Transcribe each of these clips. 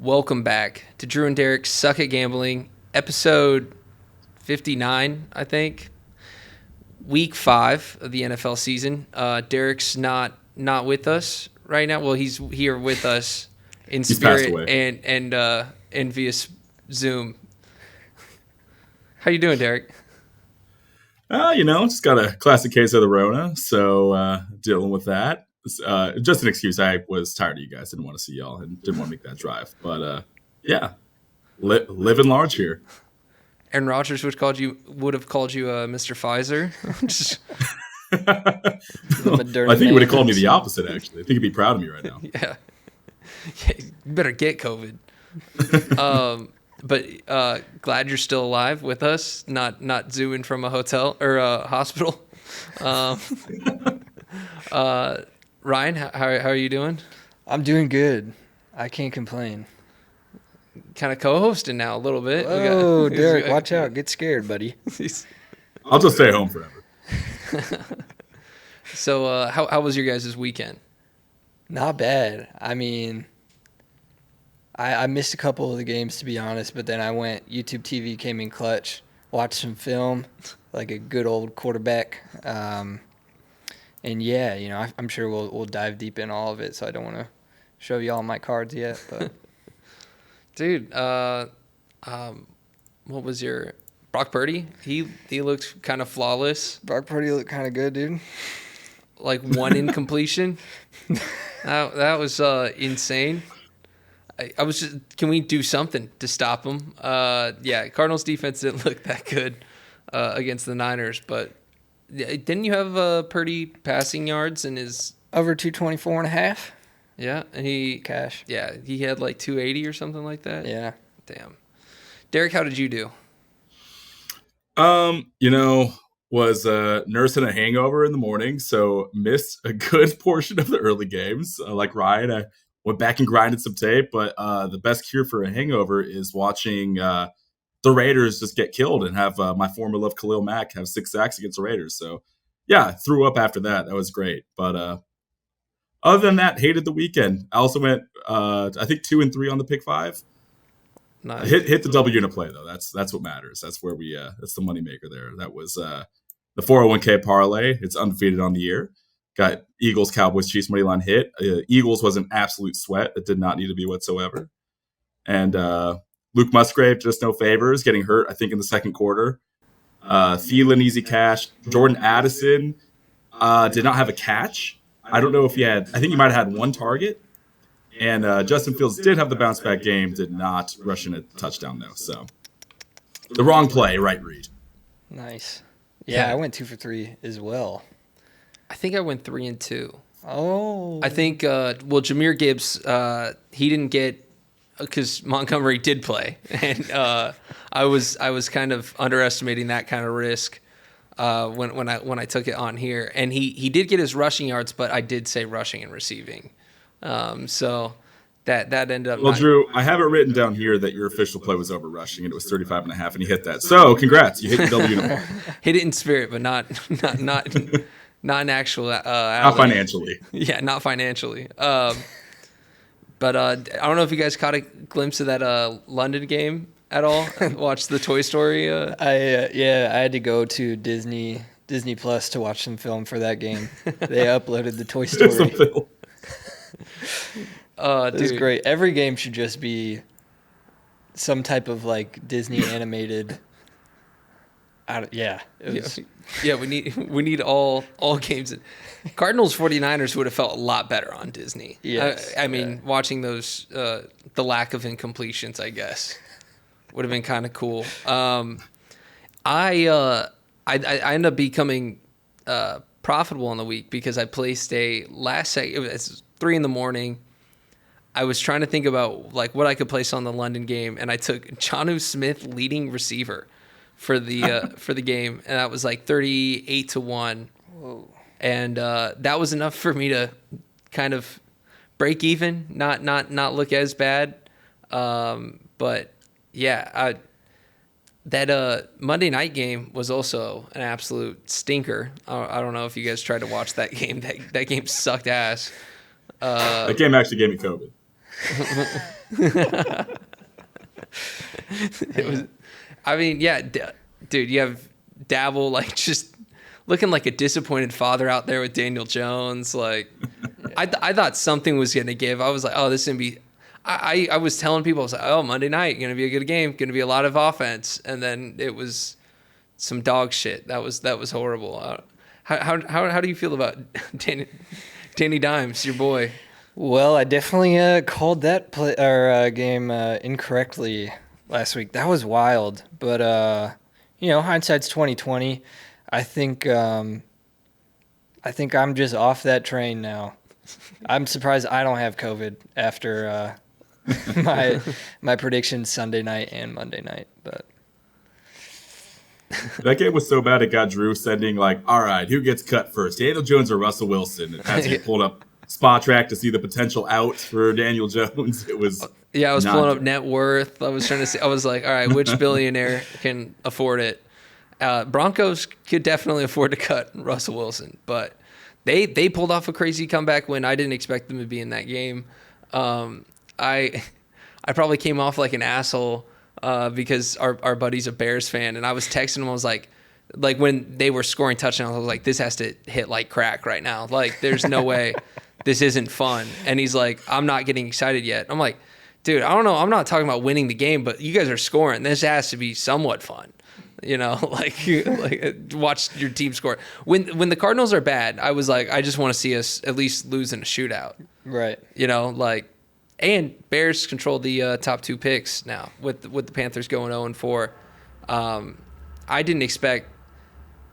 Welcome back to Drew and Derek Suck at Gambling, episode 59, I think. Week 5 of the NFL season. Derek's not with us right now. Well, he's here with us in spirit and via Zoom. How you doing, Derek? Just got a classic case of the Rona, so dealing with that. Just an excuse. I was tired of you guys. Didn't want to see y'all and didn't want to make that drive. But living large here. Aaron Rodgers would have called you Mr. Pfizer. I think he would have called me the opposite, actually. I think he'd be proud of me right now. Yeah, you better get COVID. But glad you're still alive with us, not zooming from a hotel or a hospital. Ryan, how are you doing? I'm doing good. I can't complain. Kind of co-hosting now a little bit. Oh, Derek, watch out. Get scared, buddy. I'll just stay home forever. So how was your guys' weekend? Not bad. I mean, I missed a couple of the games, to be honest, but then I went, YouTube TV came in clutch, watched some film, like a good old quarterback. And yeah, I'm sure we'll dive deep in all of it, so I don't want to show you all my cards yet. But dude, what was your Brock Purdy? He looked kind of flawless. Brock Purdy looked kind of good, dude. Like one incompletion. That was insane. I was just, can we do something to stop him? Cardinals defense didn't look that good against the Niners, but didn't you have Purdy passing yards in his over 224.5? Yeah, and he cash. Yeah, he had like 280 or something like that. Yeah. Damn. Derek, how did you do? Was nursing a hangover in the morning, so missed a good portion of the early games. Like Ryan, I went back and grinded some tape, but the best cure for a hangover is watching the Raiders just get killed and have my former love Khalil Mack have 6 sacks against the Raiders. So, yeah, threw up after that. That was great. But other than that, hated the weekend. I also went, I think 2-3 on the pick 5. Nice. Hit the double unit play though. That's what matters. That's where we that's the moneymaker there. That was the 401k parlay. It's undefeated on the year. Got Eagles, Cowboys, Chiefs money line hit. Eagles was an absolute sweat. It did not need to be whatsoever. And Luke Musgrave, just no favors, getting hurt, I think, in the second quarter. Thielen, easy cash. Jordan Addison did not have a catch. I don't know if I think he might have had one target. And Justin Fields did have the bounce back game, did not rush in a touchdown, though. So the wrong play, right read. Nice. Yeah, I went 2 for 3 as well. I think I went 3-2. Oh. I think, Jahmyr Gibbs, he didn't get, because Montgomery did play. And I was kind of underestimating that kind of risk when I took it on here. And he did get his rushing yards, but I did say rushing and receiving. So that ended up. Well, Drew, I have it written down here that your official play was over rushing, and it was 35.5, and you hit that. So, congrats, you hit the double unit. Hit it in spirit, but not in actual. Not financially. Yeah, not financially. But I don't know if you guys caught a glimpse of that London game at all. Watched the Toy Story. I had to go to Disney Plus to watch some film for that game. They uploaded the Toy Story. It was great. Every game should just be some type of like Disney animated. We need all games. Cardinals 49ers would have felt a lot better on Disney. Yes. I mean, watching those the lack of incompletions, I guess, would have been kind of cool. I ended up becoming profitable in the week because I placed a last second. It was 3 a.m. I was trying to think about like what I could place on the London game, and I took Jonnu Smith leading receiver for the game, and that was like 38-1. Whoa. And that was enough for me to kind of break even, not look as bad. But yeah, that Monday night game was also an absolute stinker. I don't know if you guys tried to watch that game. That game sucked ass. That game actually gave me COVID. It was, I mean, yeah, dude, you have Dabble like just looking like a disappointed father out there with Daniel Jones. Like, I thought something was going to give. I was like, oh, this is going to be. I was telling people, I was like, oh, Monday night, going to be a good game, going to be a lot of offense, and then it was some dog shit. That was horrible. How do you feel about Danny Dimes, your boy? Well, I definitely called that game incorrectly last week. That was wild, but hindsight's 2020. I think I'm just off that train now. I'm surprised I don't have COVID after my predictions Sunday night and Monday night, but. That game was so bad it got Drew sending like, all right, who gets cut first, Daniel Jones or Russell Wilson? As he pulled up Spot Track to see the potential out for Daniel Jones, it was I was pulling up net worth. I was trying to see. I was like, all right, which billionaire can afford it? Broncos could definitely afford to cut Russell Wilson, but they pulled off a crazy comeback when I didn't expect them to be in that game. I probably came off like an asshole. Because our buddy's a Bears fan, and I was texting him. I was like when they were scoring touchdowns, I was like, this has to hit like crack right now. Like, there's no way this isn't fun. And he's like, I'm not getting excited yet. I'm like, dude, I don't know. I'm not talking about winning the game, but you guys are scoring. This has to be somewhat fun. Like watch your team score. When the Cardinals are bad, I was like, I just want to see us at least lose in a shootout. Right. And Bears control the top 2 picks now with the Panthers going 0-4. I didn't expect.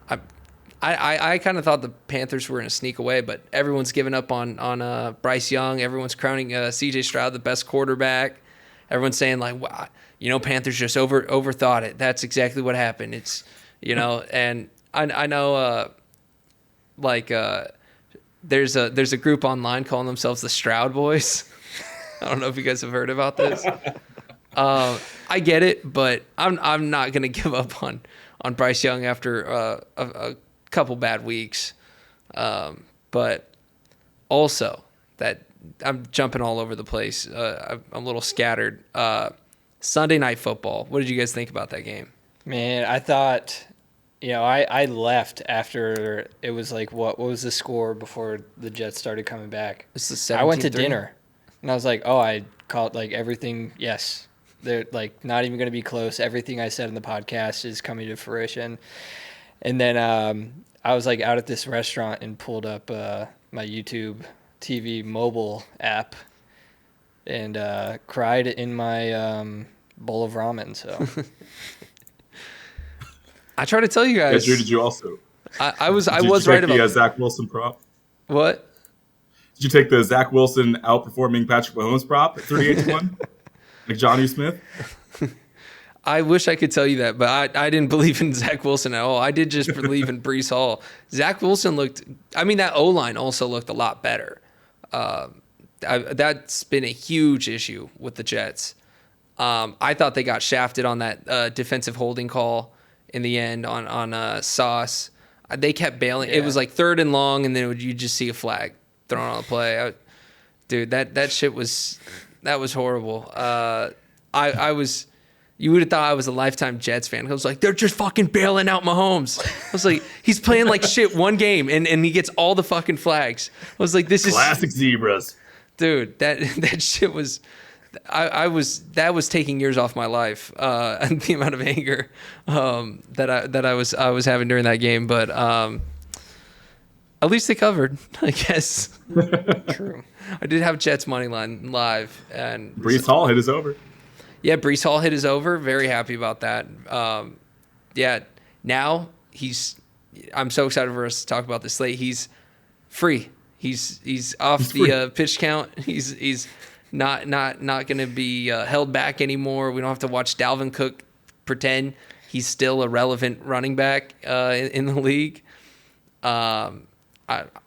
I kind of thought the Panthers were going to sneak away, but everyone's given up on Bryce Young. Everyone's crowning C.J. Stroud the best quarterback. Everyone's saying like, wow, Panthers just overthought it. That's exactly what happened. It's and I know there's a group online calling themselves the Stroud Boys. I don't know if you guys have heard about this. I get it, but I'm not going to give up on Bryce Young after a couple bad weeks. But also that I'm jumping all over the place. I'm a little scattered. Sunday Night Football. What did you guys think about that game? Man, I thought, I left after it was like, what was the score before the Jets started coming back? It's the 17-3. I went to dinner. And I was like, oh, I called like everything. Yes, they're like not even going to be close. Everything I said in the podcast is coming to fruition. And then I was like out at this restaurant and pulled up my YouTube TV mobile app and cried in my bowl of ramen. So I try to tell you guys. Drew, did you also? I was right about the Zach Wilson prop. What? Did you take the Zach Wilson outperforming Patrick Mahomes prop at 38-1? Like Johnny Smith? I wish I could tell you that, but I didn't believe in Zach Wilson at all. I did just believe in Breece Hall. Zach Wilson that O-line also looked a lot better. That's been a huge issue with the Jets. I thought they got shafted on that defensive holding call in the end on Sauce. They kept bailing. Yeah. It was like 3rd and long, and then you just see a flag thrown on the play. Dude, that shit was horrible. You would have thought I was a lifetime Jets fan. I was like, they're just fucking bailing out Mahomes. I was like, he's playing like shit one game and he gets all the fucking flags. I was like, this is classic zebras. Dude, that shit was that was taking years off my life, and the amount of anger that I was having during that game, but at least they covered, I guess. True. I did have Jets money line live, and Breece Hall hit his over. Yeah, Breece Hall hit his over. Very happy about that. Now I'm so excited for us to talk about this slate. He's free. He's off the pitch count. He's not going to be held back anymore. We don't have to watch Dalvin Cook pretend he's still a relevant running back in the league. I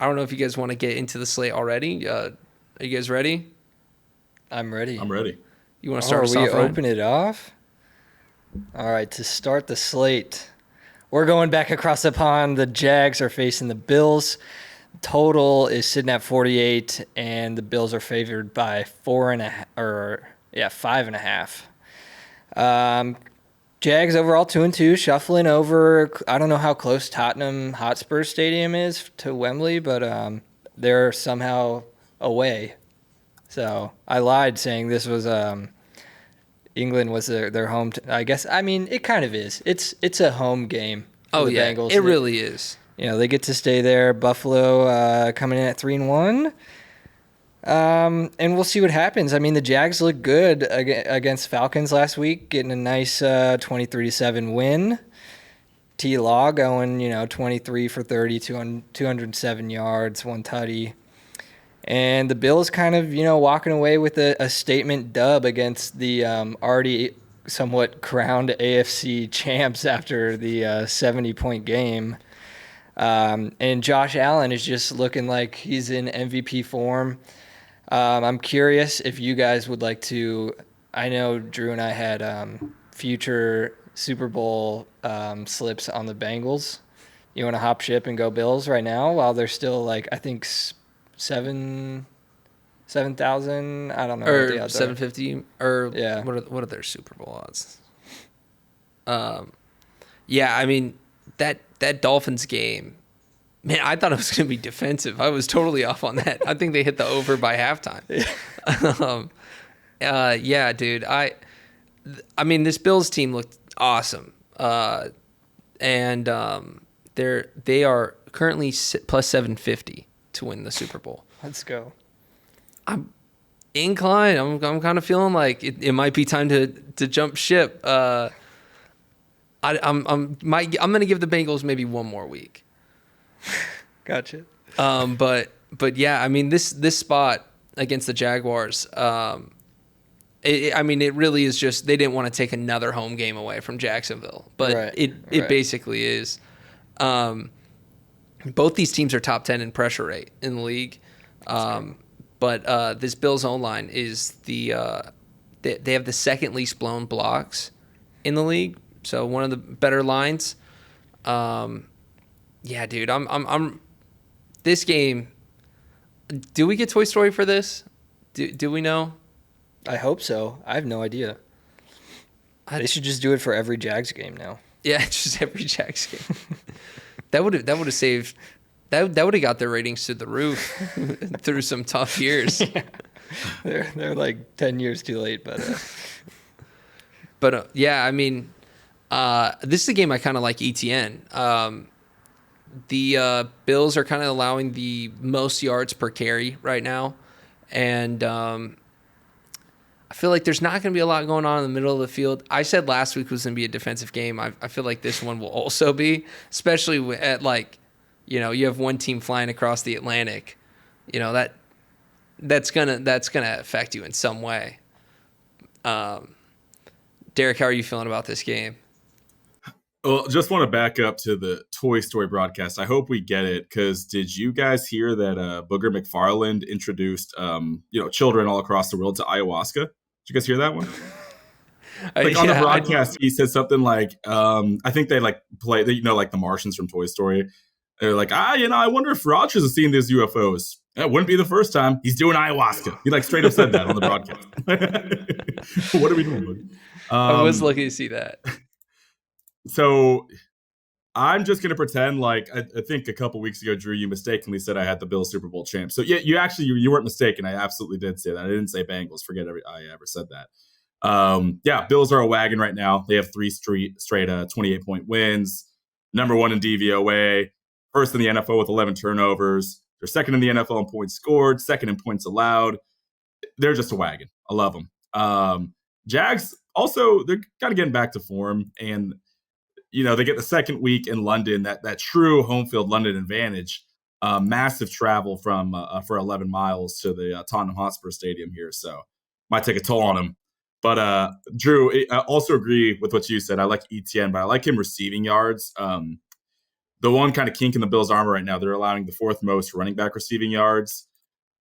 don't know if you guys want to get into the slate already. Are you guys ready? I'm ready. You want to start us off, Ryan? Open it off? All right, to start the slate, we're going back across the pond. The Jags are facing the Bills. Total is sitting at 48, and the Bills are favored by 5.5. Jags overall 2-2, shuffling over. I don't know how close Tottenham Hotspur Stadium is to Wembley, but they're somehow away. So I lied saying this was England was their home. I guess it kind of is. It's a home game. For the Bengals. It really is. They get to stay there. Buffalo coming in at 3-1. And we'll see what happens. The Jags look good against Falcons last week, getting a nice 23-7 win. T-Law going, 23 for 30, 207 yards, 1 tutty. And the Bills kind of, walking away with a statement dub against the already somewhat crowned AFC champs after the 70-point game. And Josh Allen is just looking like he's in MVP form. I'm curious if you guys would like to. I know Drew and I had future Super Bowl slips on the Bengals. You want to hop ship and go Bills right now while they're still I think 7,000. I don't know. Or 750. Or yeah. What are their Super Bowl odds? That Dolphins game. Man, I thought it was going to be defensive. I was totally off on that. I think they hit the over by halftime. Dude. This Bills team looked awesome. They are currently plus 750 to win the Super Bowl. Let's go. I'm inclined. I'm kind of feeling like it might be time to jump ship. I'm going to give the Bengals maybe one more week. Gotcha. But yeah, this spot against the Jaguars, it really is just they didn't want to take another home game away from Jacksonville, but it basically is. Both these teams are top 10 in pressure rate in the league, but this Bills O-line is they have the second least blown blocks in the league, so one of the better lines. Yeah, dude, I'm this game. Do we get Toy Story for this? Do we know? I hope so. I have no idea. They should just do it for every Jags game now. Yeah, just every Jags game. that would have saved. That would have got their ratings to the roof through some tough years. Yeah. They're like 10 years too late, but. Yeah, this is a game I kind of like ETN. The Bills are kind of allowing the most yards per carry right now. And I feel like there's not going to be a lot going on in the middle of the field. I said last week was going to be a defensive game. I feel like this one will also be, especially at you have one team flying across the Atlantic. That's gonna affect you in some way. Derek, how are you feeling about this game? Well, just want to back up to the Toy Story broadcast. I hope we get it, because did you guys hear that Booger McFarland introduced children all across the world to ayahuasca? Did you guys hear that one? On the broadcast, he said something like, I think they play, like the Martians from Toy Story. They're like, I wonder if Rogers has seen these UFOs. That wouldn't be the first time. He's doing ayahuasca. He straight up said that on the broadcast. What are we doing, Booger? I was lucky to see that. So I'm just going to pretend like I think a couple weeks ago, Drew, you mistakenly said I had the Bills Super Bowl champ. So yeah, you weren't mistaken. I absolutely did say that. I didn't say Bengals. Forget I ever said that. Bills are a wagon right now. They have 3 straight 28-point wins. Number 1 in DVOA. First in the NFL with 11 turnovers. They're second in the NFL in points scored. Second in points allowed. They're just a wagon. I love them. Jags also, they're kind of getting back to form, and they get the second week in London, that true home field London advantage. Massive travel for 11 miles to the Tottenham Hotspur Stadium here, so might take a toll on him. But Drew, I also agree with what you said. I like ETN, but I like him receiving yards. The one kind of kink in the Bills' armor right now, they're allowing the 4th most running back receiving yards.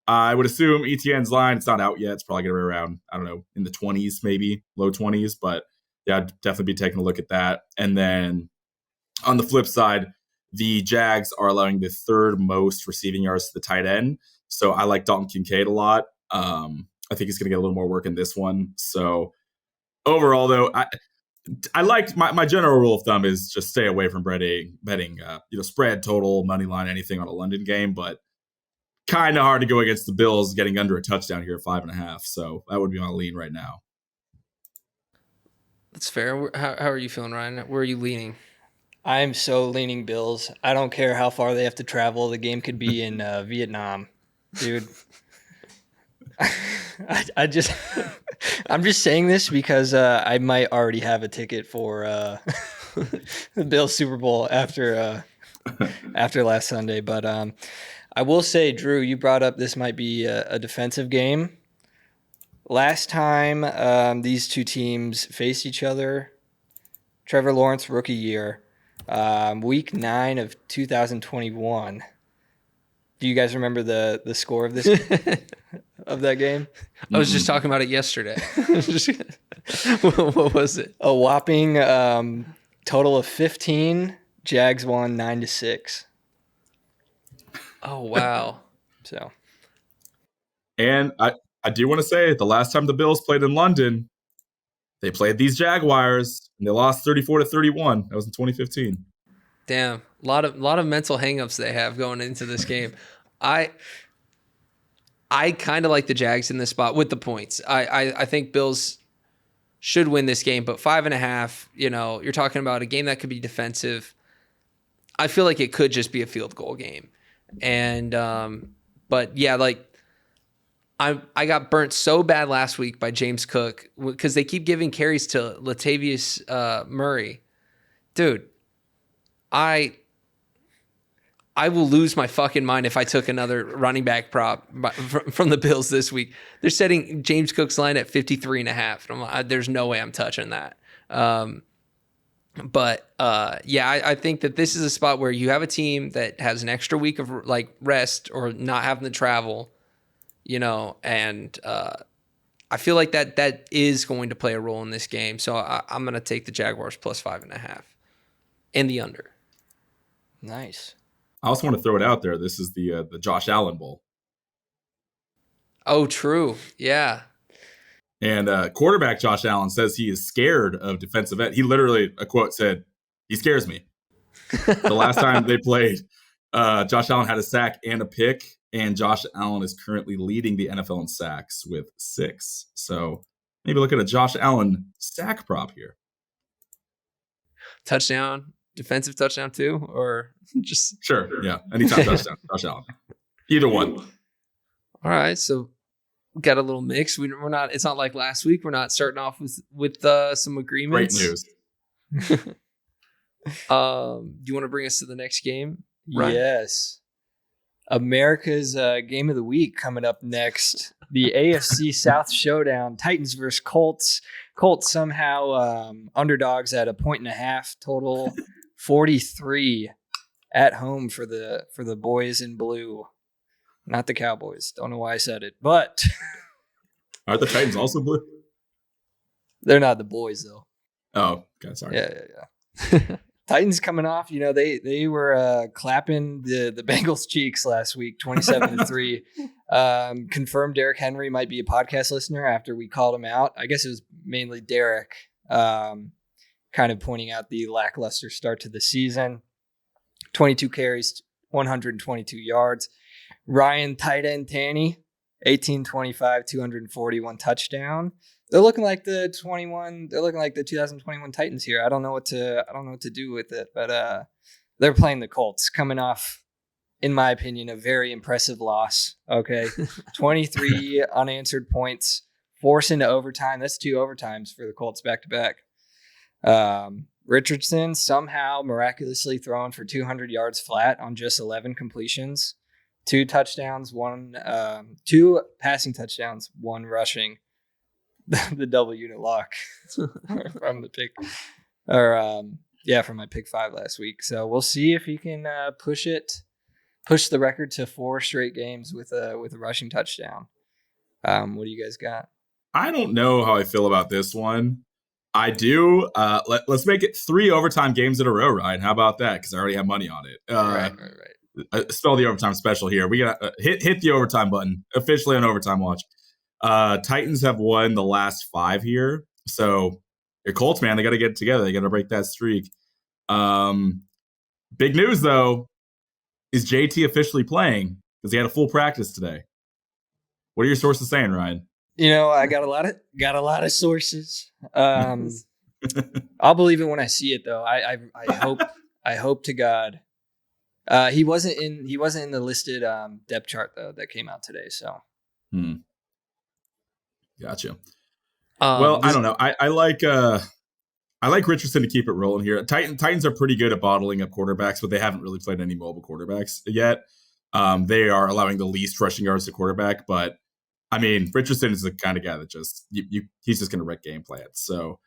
I would assume ETN's line, it's not out yet. It's probably going to be around, I don't know, in the 20s, maybe low 20s, but yeah, I'd definitely be taking a look at that. And then on the flip side, The Jags are allowing the third most receiving yards to the tight end. So I like Dalton Kincaid a lot. I think he's going to get a little more work in this one. So overall, though, I like my general rule of thumb is just stay away from betting spread, total, money line, anything on a London game. But kind of hard to go against the Bills getting under a touchdown here at 5.5. So that would be my lean right now. That's fair. How are you feeling, Ryan? Where are you leaning? I'm so leaning Bills. I don't care how far they have to travel. The game could be in Vietnam, dude. I'm just saying this because I might already have a ticket for the Bills Super Bowl after last Sunday. But I will say, Drew, you brought up this might be a defensive game. Last time these two teams faced each other, Trevor Lawrence rookie year, week 9 of 2021. Do you guys remember the score of this of that game? I was just talking about it yesterday. What was it? A whopping total of 15. Jags won 9-6. Oh wow! So, and I do want to say the last time the Bills played in London, they played these Jaguars and they lost 34-31. That was in 2015. Damn, a lot of mental hangups they have going into this game. I kind of like the Jags in this spot with the points. I think Bills should win this game, but 5.5. You're talking about a game that could be defensive. I feel like it could just be a field goal game, and but yeah, like I got burnt so bad last week by James Cook because they keep giving carries to Latavius Murray, dude. I will lose my fucking mind if I took another running back prop from the Bills this week. They're setting James Cook's line at 53.5. And I'm like, there's no way I'm touching that. But I think that this is a spot where you have a team that has an extra week of like rest or not having to travel, and I feel like that is going to play a role in this game. So I'm going to take the Jaguars plus 5.5 and the under. Nice. I also want to throw it out there. This is the Josh Allen Bowl. Oh, true. Yeah. And quarterback Josh Allen says he is scared of defensive end. He literally, a quote said, "He scares me." The last time they played, Josh Allen had a sack and a pick, and Josh Allen is currently leading the NFL in sacks with 6. So maybe look at a Josh Allen sack prop here. Touchdown. Defensive touchdown too, or just sure, yeah, anytime touchdown, Josh Allen, either one. All right, so we got a little mix. We're not. It's not like last week. We're not starting off with some agreements. Great news. Do you want to bring us to the next game, Ryan? Yes. America's game of the week coming up next. The AFC South showdown: Titans versus Colts. Colts somehow underdogs at 1.5 total. 43 at home for the boys in blue, not the Cowboys. Don't know why I said it, but are the Titans also blue? They're not the boys though. Oh, okay, sorry. Yeah. Titans coming off. They were clapping the Bengals cheeks last week, 27-3. Confirmed Derrick Henry might be a podcast listener after we called him out. I guess it was mainly Derrick. Kind of pointing out the lackluster start to the season. 22 carries, 122 yards. Ryan tight end Tanny, 18-25, 241 touchdown. They're looking like the 2021 Titans here. I don't know what to do with it, but they're playing the Colts, coming off, in my opinion, a very impressive loss. Okay, 23 unanswered points, forced into overtime. That's 2 overtimes for the Colts back to back. Richardson somehow miraculously thrown for 200 yards flat on just 11 completions, 2 touchdowns, 2 passing touchdowns, 1 rushing. The double unit lock from the pick, from my pick 5 last week. So we'll see if he can push the record to 4 straight games with a rushing touchdown. What do you guys got? I don't know how I feel about this one. I do. Let's make it 3 overtime games in a row, Ryan. How about that? Because I already have money on it. Right. Spell the overtime special here. We got hit the overtime button officially on overtime watch. Titans have won the last 5 here, so your Colts, man, they got to get it together. They got to break that streak. Big news though, is JT officially playing because he had a full practice today. What are your sources saying, Ryan? I got a lot of sources. I'll believe it when I see it, though. I hope to God. He wasn't in the listed depth chart though that came out today. So, Gotcha. Well, I don't know. I like Richardson to keep it rolling here. Titans are pretty good at bottling up quarterbacks, but they haven't really played any mobile quarterbacks yet. They are allowing the least rushing yards to quarterback, but I mean, Richardson is the kind of guy that just he's just going to wreck game plans. So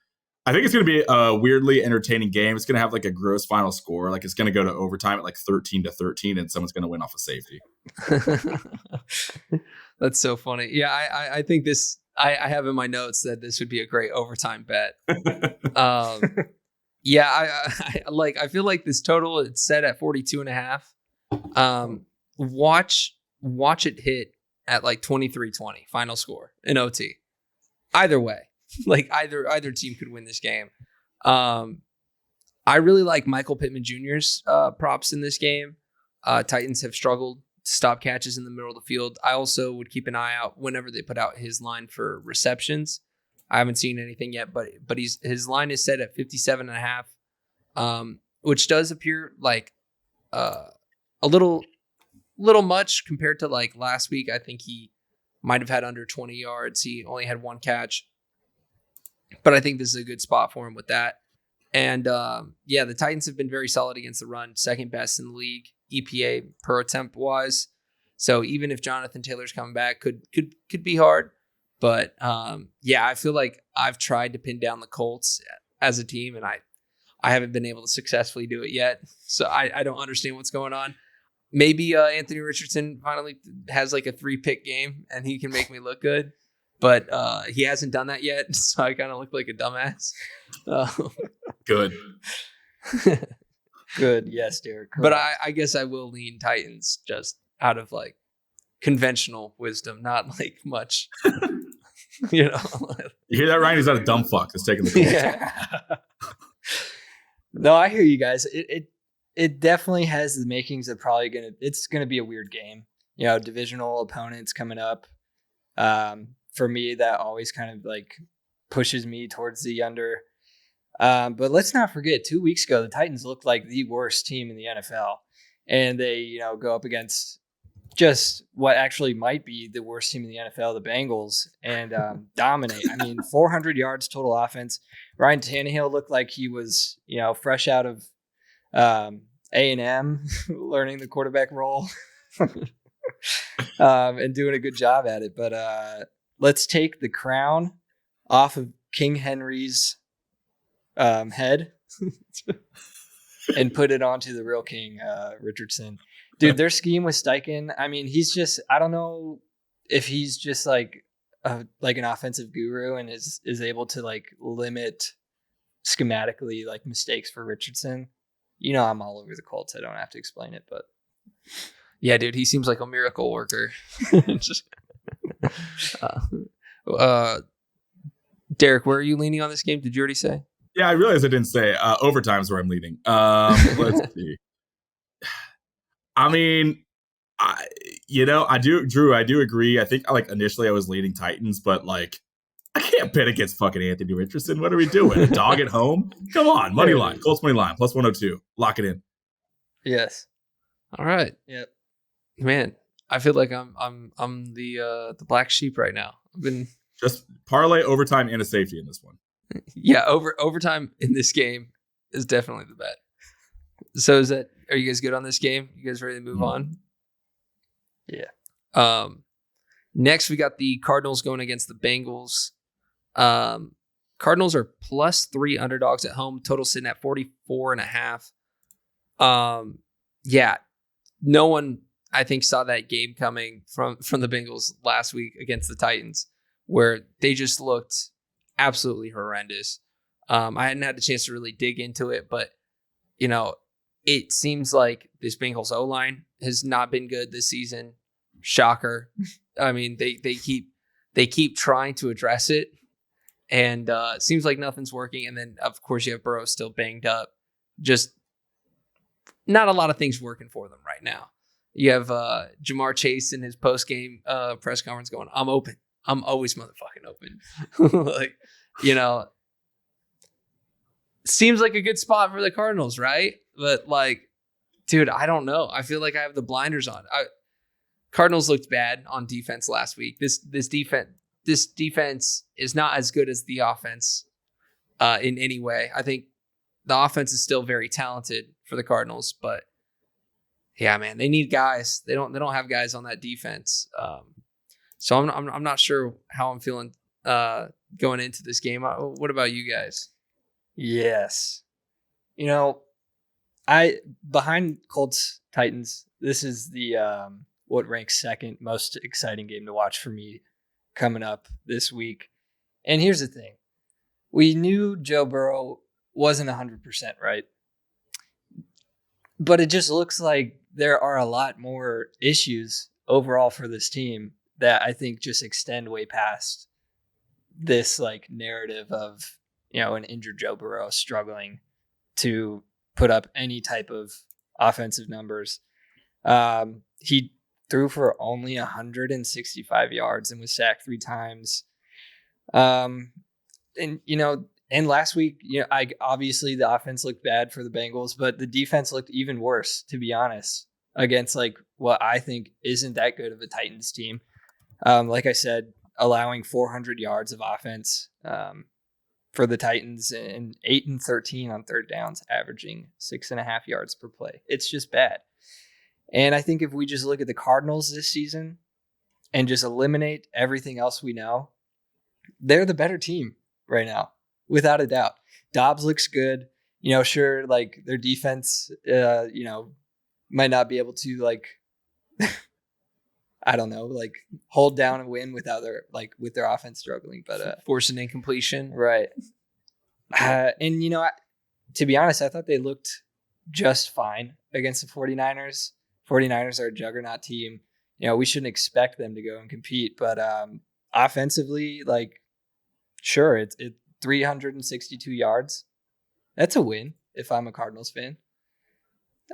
I think it's going to be a weirdly entertaining game. It's going to have like a gross final score. Like it's going to go to overtime at like 13-13, and someone's going to win off a safety. That's so funny. Yeah, I think this. I have in my notes that this would be a great overtime bet. Yeah, I feel like this total it's set at 42.5. Watch it hit at like 23-20 final score in OT. Either way, like either team could win this game. I really like Michael Pittman Jr.'s props in this game. Titans have struggled to stop catches in the middle of the field. I also would keep an eye out whenever they put out his line for receptions. I haven't seen anything yet, but his line is set at 57.5, which does appear like a little much compared to like last week. I think he might have had under 20 yards. He only had 1 catch, but I think this is a good spot for him with that. And the Titans have been very solid against the run, second best in the league EPA per attempt wise. So even if Jonathan Taylor's coming back, could be hard. But I feel like I've tried to pin down the Colts as a team, and I haven't been able to successfully do it yet. So I don't understand what's going on. Maybe Anthony Richardson finally has like a 3-pick game, and he can make me look good. But he hasn't done that yet, so I kind of look like a dumbass. Good. Good. Yes, Derek. But I guess I will lean Titans just out of like conventional wisdom, not like much. You hear that, Ryan? He's not a dumb fuck that's taking the Colts. Yeah. No, I hear you guys. It definitely has the makings of it's gonna be a weird game. Divisional opponents coming up. For me, that always kind of like pushes me towards the under. But let's not forget, 2 weeks ago, the Titans looked like the worst team in the NFL. And they, go up against just what actually might be the worst team in the NFL, the Bengals, and dominate. I mean, 400 yards total offense. Ryan Tannehill looked like he was, fresh out of A&M, learning the quarterback role and doing a good job at it. But let's take the crown off of King Henry's head and put it onto the real King, Richardson. Dude, their scheme with Steichen, I mean, I don't know if he's just like an offensive guru and is able to like limit schematically like mistakes for Richardson. I'm all over the Colts. I don't have to explain it, but yeah, dude, he seems like a miracle worker. Derek, where are you leaning on this game? Did you already say? Yeah, I realized I didn't say. Overtime is where I'm leaning. Let's see. I mean, I do, Drew. I do agree. I think initially I was leaning Titans, but like I can't bet against fucking Anthony Richardson. What are we doing? A dog at home? Come on, money line, Colts money line plus 102. Lock it in. Yes. All right. Yep. Man, I feel like I'm the black sheep right now. I've been just parlay overtime and a safety in this one. Yeah, overtime in this game is definitely the bet. So are you guys good on this game? You guys ready to move on? Yeah. Next we got the Cardinals going against the Bengals. Cardinals are +3 underdogs at home. Total sitting at 44.5. Yeah. No one I think saw that game coming from the Bengals last week against the Titans, where they just looked absolutely horrendous. I hadn't had the chance to really dig into it, but you know, it seems like this Bengals O-line has not been good this season. Shocker. I mean, they keep trying to address it, and it seems like nothing's working. And then, of course, you have Burrow still banged up. Just not a lot of things working for them right now. You have Jamar Chase in his post-game press conference going, "I'm open. I'm always motherfucking open." Like, you know, seems like a good spot for the Cardinals, right? But like, dude, I don't know. I feel like I have the blinders on. Cardinals looked bad on defense last week. This defense is not as good as the offense in any way. I think the offense is still very talented for the Cardinals, but yeah, man, they need guys. They don't have guys on that defense. So I'm not sure how I'm feeling going into this game. What about you guys? Yes. Behind Colts Titans, this is the what ranks second most exciting game to watch for me coming up this week. And here's the thing. We knew Joe Burrow wasn't 100%, right? But it just looks like there are a lot more issues overall for this team that I think just extend way past this like narrative of, an injured Joe Burrow struggling to put up any type of offensive numbers. He threw for only 165 yards and was sacked 3 times. And last week, obviously the offense looked bad for the Bengals, but the defense looked even worse, to be honest, against like what I think isn't that good of a Titans team. Like I said, allowing 400 yards of offense for the Titans and 8 and 13 on third downs, averaging 6.5 yards per play. It's just bad. And I think if we just look at the Cardinals this season and just eliminate everything else we know, they're the better team right now, without a doubt. Dobbs looks good. Sure, like their defense, might not be able to like, I don't know, like hold down and win with their offense struggling, but force an incompletion, right? And to be honest, I thought they looked just fine against the 49ers. 49ers are a juggernaut team. We shouldn't expect them to go and compete, but offensively, like, sure, it's 362 yards. That's a win if I'm a Cardinals fan.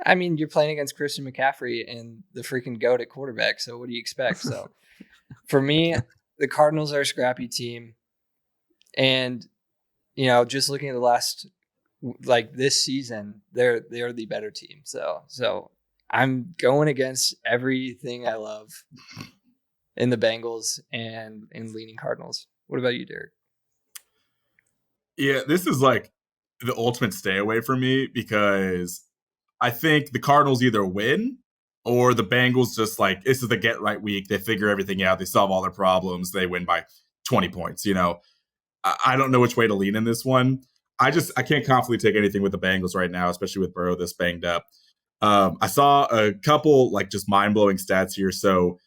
I mean, you're playing against Christian McCaffrey and the freaking GOAT at quarterback, so what do you expect? So for me, the Cardinals are a scrappy team. And, just looking at the last, like this season, they're the better team. So I'm going against everything I love in the Bengals and leaning Cardinals. What about you, Derek? Yeah, this is like the ultimate stay away for me because I think the Cardinals either win or the Bengals just like, this is the get right week. They figure everything out. They solve all their problems. They win by 20 points. I don't know which way to lean in this one. I can't confidently take anything with the Bengals right now, especially with Burrow this banged up. I saw a couple like just mind-blowing stats here. So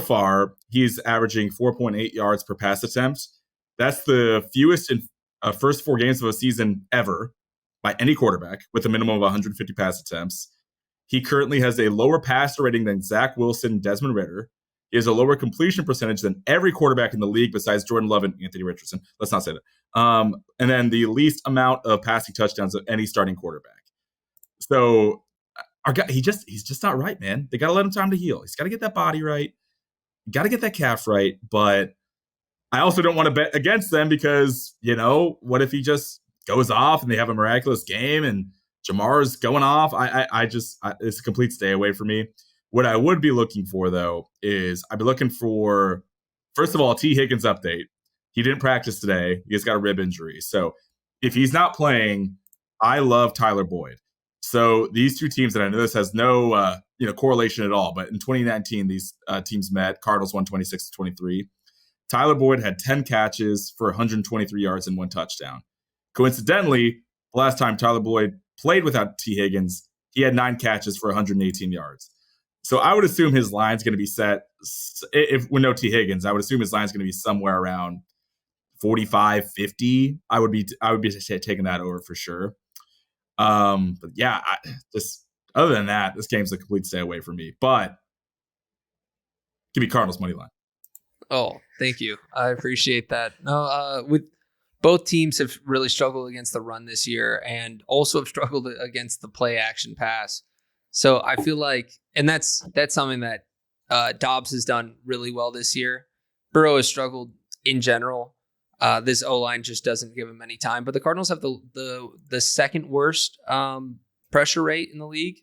far, he's averaging 4.8 yards per pass attempt. That's the fewest in first 4 games of a season ever by any quarterback with a minimum of 150 pass attempts. He currently has a lower passer rating than Zach Wilson and Desmond Ridder. He has a lower completion percentage than every quarterback in the league besides Jordan Love and Anthony Richardson. Let's not say that. And then the least amount of passing touchdowns of any starting quarterback. So our guy, he's just not right, man. They got to let him time to heal. He's got to get that body right. Got to get that calf right. But I also don't want to bet against them because, what if he just goes off and they have a miraculous game and Jamar's going off? It's a complete stay away for me. What I would be looking for, though, is I'd be looking for, first of all, a T. Higgins update. He didn't practice today. He's got a rib injury. So if he's not playing, I love Tyler Boyd. So these two teams, and I know this has no correlation at all, but in 2019, these teams met. Cardinals won 26-23. Tyler Boyd had 10 catches for 123 yards and 1 touchdown. Coincidentally, the last time Tyler Boyd played without T. Higgins, he had 9 catches for 118 yards. So I would assume his line's going to be set, if with no T. Higgins, I would assume his line's going to be somewhere around 45, 50, I would be taking that over for sure. But yeah, just other than that, this game's a complete stay away from me. But give me Cardinals money line. Oh, thank you. I appreciate that. No, with both teams have really struggled against the run this year and also have struggled against the play action pass. So I feel like, and that's something that Dobbs has done really well this year. Burrow has struggled in general. This O-line just doesn't give him any time. But the Cardinals have the second worst pressure rate in the league.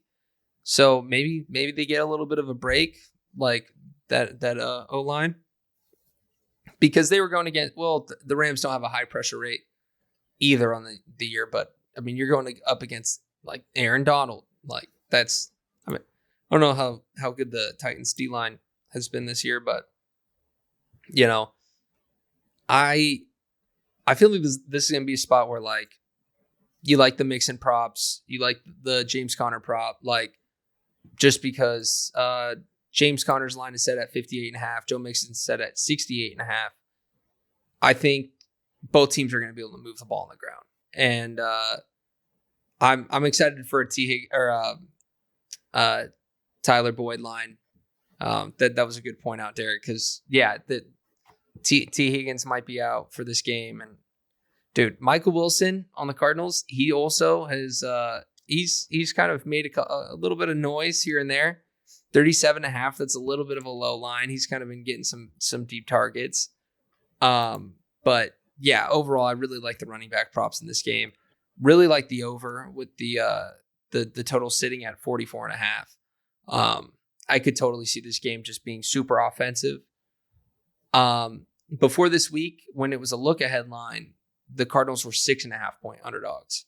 So maybe they get a little bit of a break, like that O-line. Because they were going against, the Rams don't have a high pressure rate either on the year. But, I mean, you're going up against, like, Aaron Donald. Like, I don't know how good the Titans D-line has been this year, but, you know, I feel like this is going to be a spot where, like, you like the Mixon props, you like the James Conner prop, like, just because James Conner's line is set at 58.5, Joe Mixon's set at 68.5. I think both teams are going to be able to move the ball on the ground, and I'm excited for a Tyler Boyd line. That was a good point out, Derek, because the T Higgins might be out for this game, and dude, Michael Wilson on the Cardinals, he also has he's kind of made a little bit of noise here and there. 37.5, that's a little bit of a low line. He's kind of been getting some deep targets. But yeah, overall, I really like the running back props in this game. Really like the over with the total sitting at 44.5. I could totally see this game just being super offensive. Before this week, when it was a look-ahead line, the Cardinals were 6.5 point underdogs.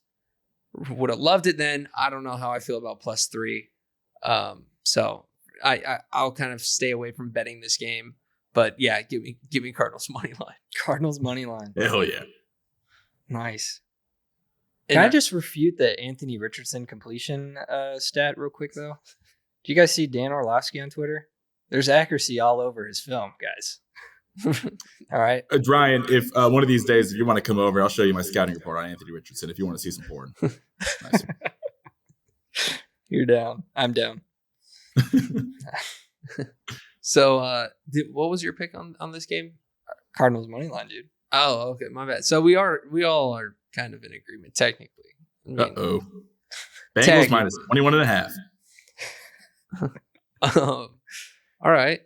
Would have loved it then. I don't know how I feel about +3. So I'll kind of stay away from betting this game. But yeah, give me Cardinals money line. Cardinals money line. Hell yeah. Nice. Can I just refute the Anthony Richardson completion stat real quick, though? Do you guys see Dan Orlovsky on Twitter? There's accuracy all over his film, guys. All right. Ryan, if one of these days, if you want to come over, I'll show you my scouting report on Anthony Richardson if you want to see some porn. Nice. You're down. I'm down. So, what was your pick on this game? Cardinals money line, dude. Oh, okay, my bad. So we all are kind of in agreement technically. I mean, Bengals minus 21.5. All right.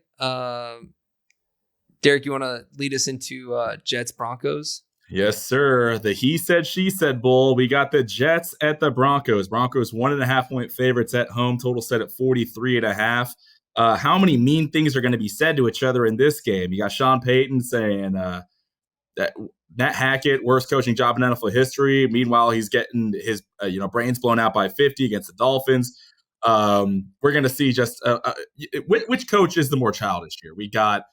Derek, you want to lead us into Jets Broncos? Yes, sir. The he said, she said bowl. We got the Jets at the Broncos. Broncos 1.5 point favorites at home. Total set at 43.5. How many mean things are going to be said to each other in this game? You got Sean Payton saying that Matt Hackett, worst coaching job in NFL history. Meanwhile, he's getting his brains blown out by 50 against the Dolphins. We're going to see just which coach is the more childish here. We got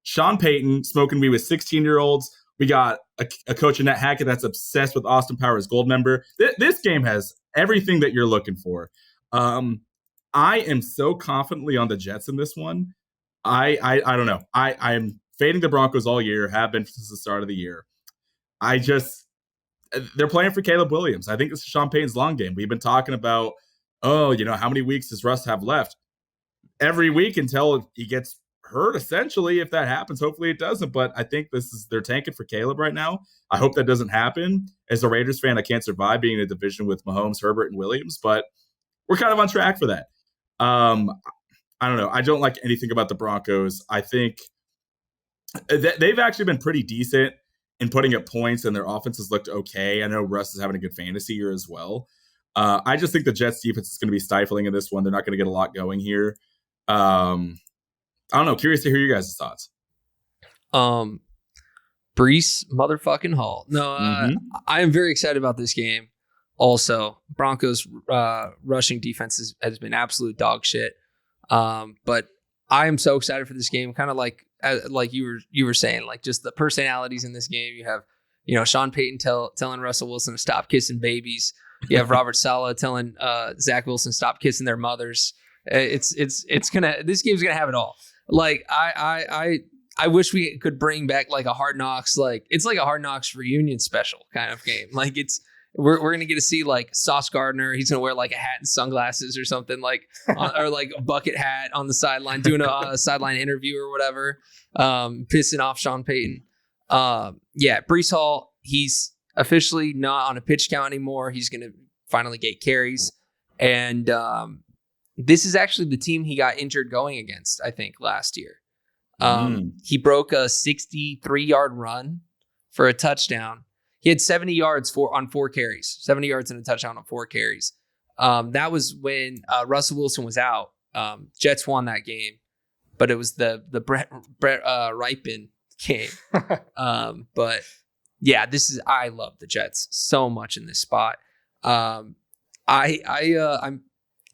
Sean Payton smoking weed with 16-year-olds. We got a coach in Matt Hackett that's obsessed with Austin Powers Goldmember. This game has everything that you're looking for. I am so confidently on the Jets in this one. I don't know. I'm fading the Broncos all year, have been since the start of the year. They're playing for Caleb Williams. I think this is Sean Payton's long game. We've been talking about, how many weeks does Russ have left? Every week until he gets hurt, essentially, if that happens. Hopefully it doesn't, but I think they're tanking for Caleb right now. I hope that doesn't happen. As a Raiders fan, I can't survive being in a division with Mahomes, Herbert, and Williams, but we're kind of on track for that. I don't know. I don't like anything about the Broncos. I think they've actually been pretty decent in putting up points, and their offenses looked okay. I know Russ is having a good fantasy year as well. I just think the Jets defense is going to be stifling in this one. They're not going to get a lot going here. I don't know. Curious to hear your guys' thoughts. Brees motherfucking Hall. No, I am very excited about this game. Also, Broncos rushing defense has been absolute dog shit. But I am so excited for this game. Kind of like you were saying, like just the personalities in this game. You have, Sean Payton telling Russell Wilson to stop kissing babies. You have Robert Saleh telling Zach Wilson stop kissing their mothers. This game's gonna have it all. Like I I wish we could bring back like a Hard Knocks, like it's like a Hard Knocks reunion special kind of game. Like we're gonna get to see like Sauce Gardner. He's gonna wear like a hat and sunglasses or something, like or like a bucket hat on the sideline, doing a sideline interview or whatever, pissing off Sean Payton. Breece Hall, he's officially not on a pitch count anymore. He's gonna finally get carries, and this is actually the team he got injured going against, I think, last year. He broke a 63-yard run for a touchdown. He had 70 yards on 4 carries, 70 yards and a touchdown on 4 carries. That was when Russell Wilson was out. Jets won that game, but it was the Brett Ripon game. But yeah, I love the Jets so much in this spot. I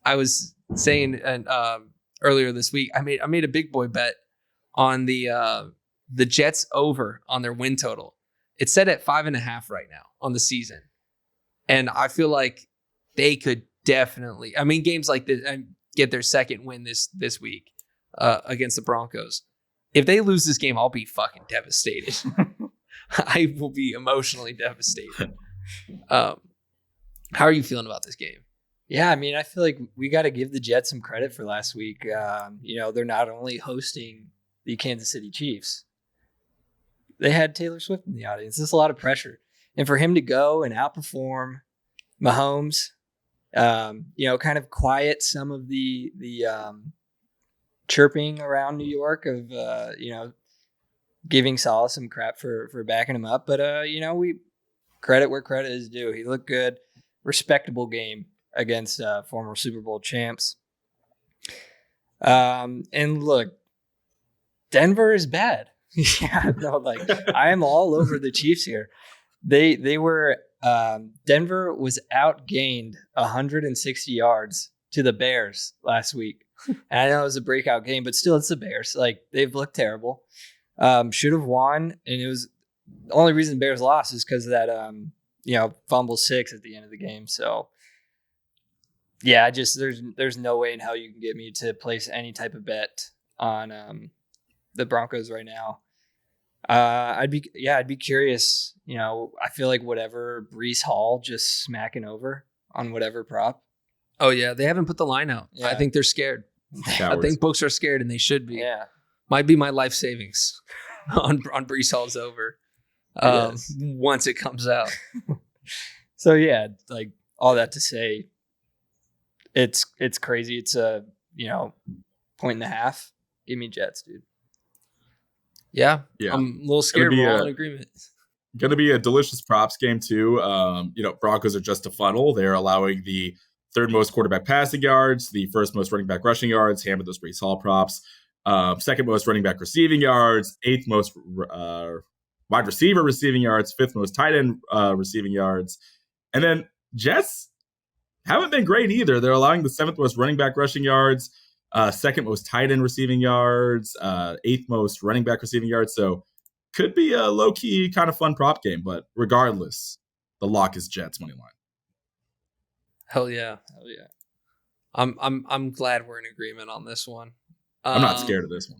was saying earlier this week, I made a big boy bet on the Jets over on their win total. It's set at 5.5 right now on the season. And I feel like they could definitely, games like this, get their second win this week against the Broncos. If they lose this game, I'll be fucking devastated. I will be emotionally devastated. How are you feeling about this game? Yeah, I feel like we got to give the Jets some credit for last week. They're not only hosting the Kansas City Chiefs, they had Taylor Swift in the audience. There's a lot of pressure. And for him to go and outperform Mahomes, kind of quiet some of the chirping around New York of, giving Salah some crap for backing him up. But, we credit where credit is due. He looked good. Respectable game against former Super Bowl champs. And look, Denver is bad. I am all over the Chiefs here. They were Denver was outgained 160 yards to the Bears last week. And I know it was a breakout game, but still, it's the Bears. Like, they've looked terrible. Should have won, and it was the only reason the Bears lost is because of that fumble 6 at the end of the game. So yeah, there's no way in hell you can get me to place any type of bet on the Broncos right now. I'd be curious. I feel like whatever Breece Hall just smacking over on whatever prop. Oh yeah, they haven't put the line out. Yeah. I think they're scared. I think books are scared, and they should be. Yeah, might be my life savings on Breece Hall's over once it comes out. So yeah, like all that to say, it's crazy. It's a 1.5. Give me Jets, dude. Yeah. I'm a little scared. We're all in agreement. Going to be a delicious props game too. Broncos are just a funnel. They're allowing the 3rd most quarterback passing yards, the 1st most running back rushing yards, hammer those Breece Hall props, 2nd most running back receiving yards, 8th most wide receiver receiving yards, 5th most tight end receiving yards. And then Jets haven't been great either. They're allowing the 7th most running back rushing yards, 2nd most tight end receiving yards, 8th most running back receiving yards. So could be a low-key kind of fun prop game, but regardless, the lock is Jets money line. Hell yeah. I'm glad we're in agreement on this one. I'm not scared of this one.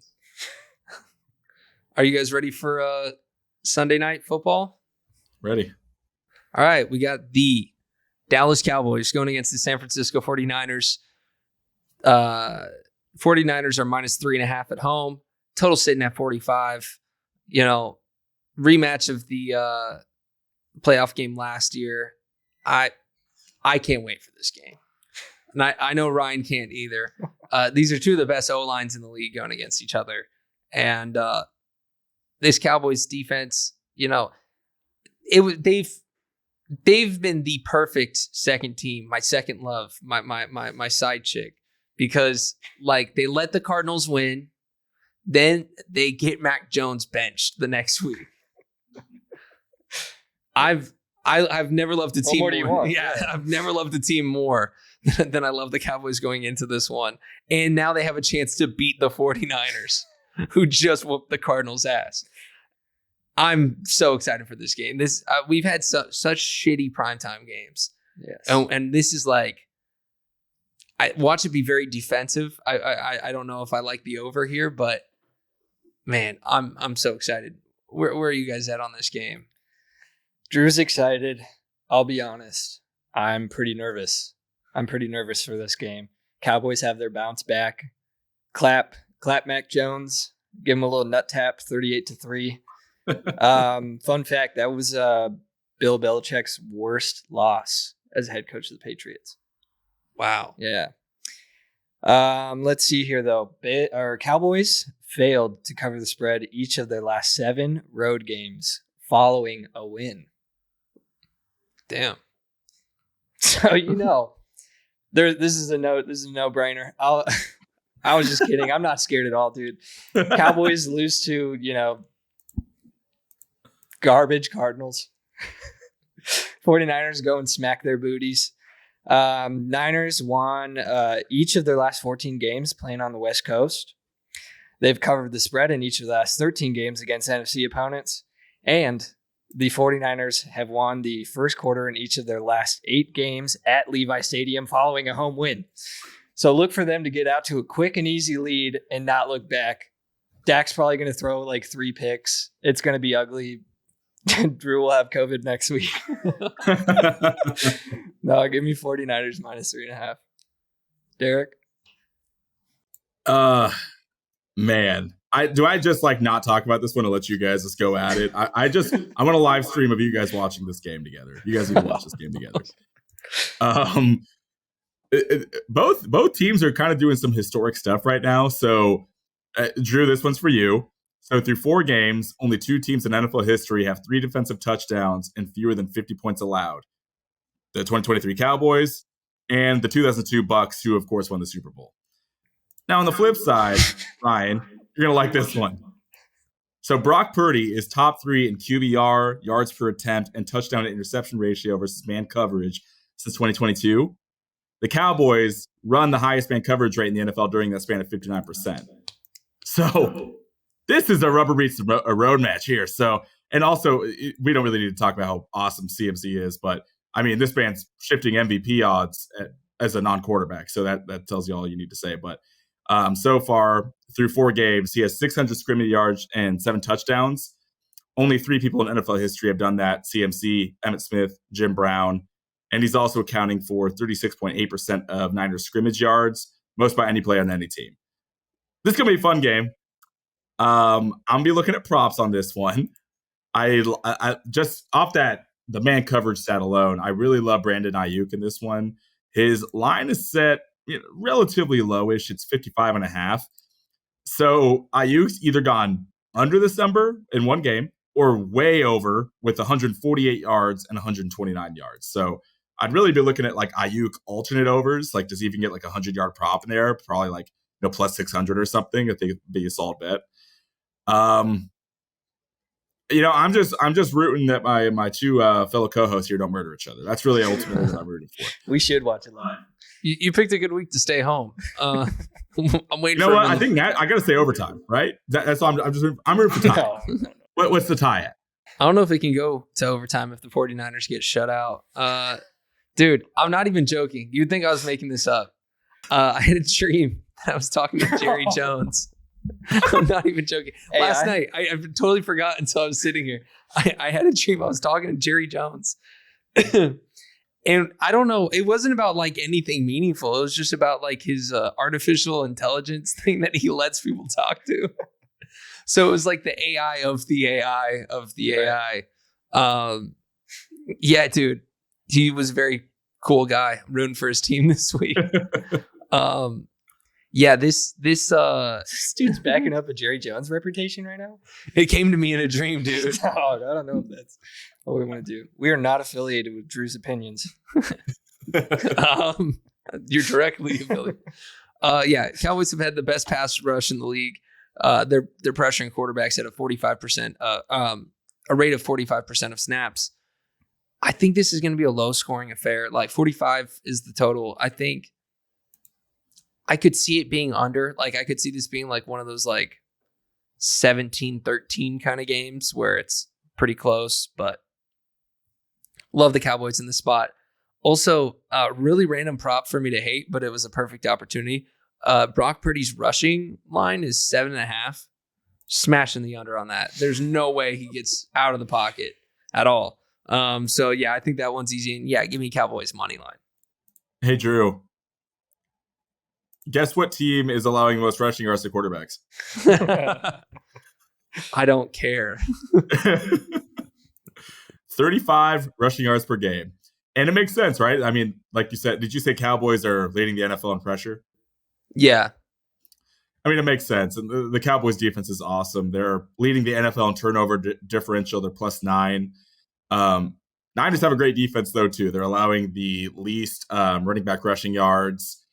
Are you guys ready for Sunday night football? Ready. All right, we got the Dallas Cowboys going against the San Francisco 49ers. 49ers are minus 3.5 at home. Total sitting at 45. Rematch of the playoff game last year. I can't wait for this game. And I know Ryan can't either. These are 2 of the best O-lines in the league going against each other. And this Cowboys defense, they've been the perfect second team, my second love, my side chick. Because they let the Cardinals win, then they get Mac Jones benched the next week. I've never loved the team more. Do you want? Yeah, I've never loved the team more than I love the Cowboys going into this one. And now they have a chance to beat the 49ers, who just whooped the Cardinals' ass. I'm so excited for this game. We've had such shitty primetime games. Yes. And this is I watch it be very defensive. I don't know if I like the over here, but Man, I'm so excited. Where are you guys at on this game? Drew's excited. I'll be honest. I'm pretty nervous. I'm pretty nervous for this game. Cowboys have their bounce back. Clap Mac Jones. Give him a little nut tap, 38-3. Fun fact, that was Bill Belichick's worst loss as head coach of the Patriots. Wow. Yeah. Let's see here, though. Cowboys failed to cover the spread each of their last 7 road games following a win. Damn. So, this is a no-brainer. I was just kidding. I'm not scared at all, dude. Cowboys lose to, garbage Cardinals. 49ers go and smack their booties. Niners won each of their last 14 games playing on the West Coast. They've covered the spread in each of the last 13 games against NFC opponents. And the 49ers have won the first quarter in each of their last 8 games at Levi Stadium following a home win. So look for them to get out to a quick and easy lead and not look back. Dak's probably going to throw like 3 picks. It's going to be ugly. Drew will have COVID next week. No, give me 49ers -3.5. Derek? Man. I just like not talk about this one and let you guys just go at it. I want a live stream of you guys watching this game together. You guys need to watch this game together. Both teams are kind of doing some historic stuff right now. So, Drew, this one's for you. So, through 4 games, only 2 teams in NFL history have 3 defensive touchdowns and fewer than 50 points allowed. The 2023 Cowboys and the 2002 Bucks, who, of course, won the Super Bowl. Now, on the flip side, Ryan, you're going to like this one. So, Brock Purdy is top 3 in QBR, yards per attempt, and touchdown to interception ratio versus man coverage since 2022. The Cowboys run the highest man coverage rate in the NFL during that span of 59%. So this is a rubber meets a road match here. So, and also we don't really need to talk about how awesome CMC is, but I mean, this man's shifting MVP odds as a non-quarterback. So that tells you all you need to say. But so far through 4 games, he has 600 scrimmage yards and 7 touchdowns. Only 3 people in NFL history have done that: CMC, Emmitt Smith, Jim Brown. And he's also accounting for 36.8% of Niners scrimmage yards, most by any player on any team. This is going to be a fun game. I'm going to be looking at props on this one. I just off that, the man coverage stat alone, I really love Brandon Ayuk in this one. His line is set relatively lowish. It's 55.5. So Ayuk's either gone under this number in one game or way over with 148 yards and 129 yards. So I'd really be looking at like Ayuk alternate overs. Like, does he even get like a 100-yard prop in there? Probably like plus 600 or something. I think it'd be a solid bet. I'm just rooting that my 2 fellow co-hosts here don't murder each other. That's really ultimately what I'm rooting for. We should watch it live. You picked a good week to stay home. I'm waiting. You know what? I think I got to say overtime, right? That's why I'm rooting for tie. What's the tie at? I don't know if it can go to overtime if the 49ers get shut out. Dude, I'm not even joking. You'd think I was making this up. I had a dream that I was talking to Jerry Jones. I'm not even joking. Hey, Last night, I totally forgot until I was sitting here. I had a dream I was talking to Jerry Jones. And I don't know, it wasn't about like anything meaningful. It was just about like his artificial intelligence thing that he lets people talk to. So it was like the AI of the AI of the AI. Yeah, dude, he was a very cool guy. I'm rooting for his team this week. Yeah, this dude's backing up a Jerry Jones reputation right now. It came to me in a dream, dude. Oh, I don't know if that's what we want to do. We are not affiliated with Drew's Opinions. You're directly affiliated. Yeah, Cowboys have had the best pass rush in the league. They're pressuring quarterbacks at a 45%, a rate of 45% of snaps. I think this is going to be a low scoring affair. Like 45 is the total. I think I could see it being under. Like I could see this being like one of those like 17-13 kind of games where it's pretty close, but love the Cowboys in the spot. Also, really random prop for me to hate, but it was a perfect opportunity. Brock Purdy's rushing line is 7.5. Smashing the under on that. There's no way he gets out of the pocket at all. So yeah, I think that one's easy. And yeah, give me Cowboys money line. Hey, Drew. Guess what team is allowing the most rushing yards to quarterbacks? I don't care. 35 rushing yards per game. And it makes sense, right? I mean, like you said, did you say Cowboys are leading the NFL in pressure? Yeah. I mean, it makes sense. And the Cowboys defense is awesome. They're leading the NFL in turnover differential. They're +9. Niners have a great defense, though, too. They're allowing the least running back rushing yards.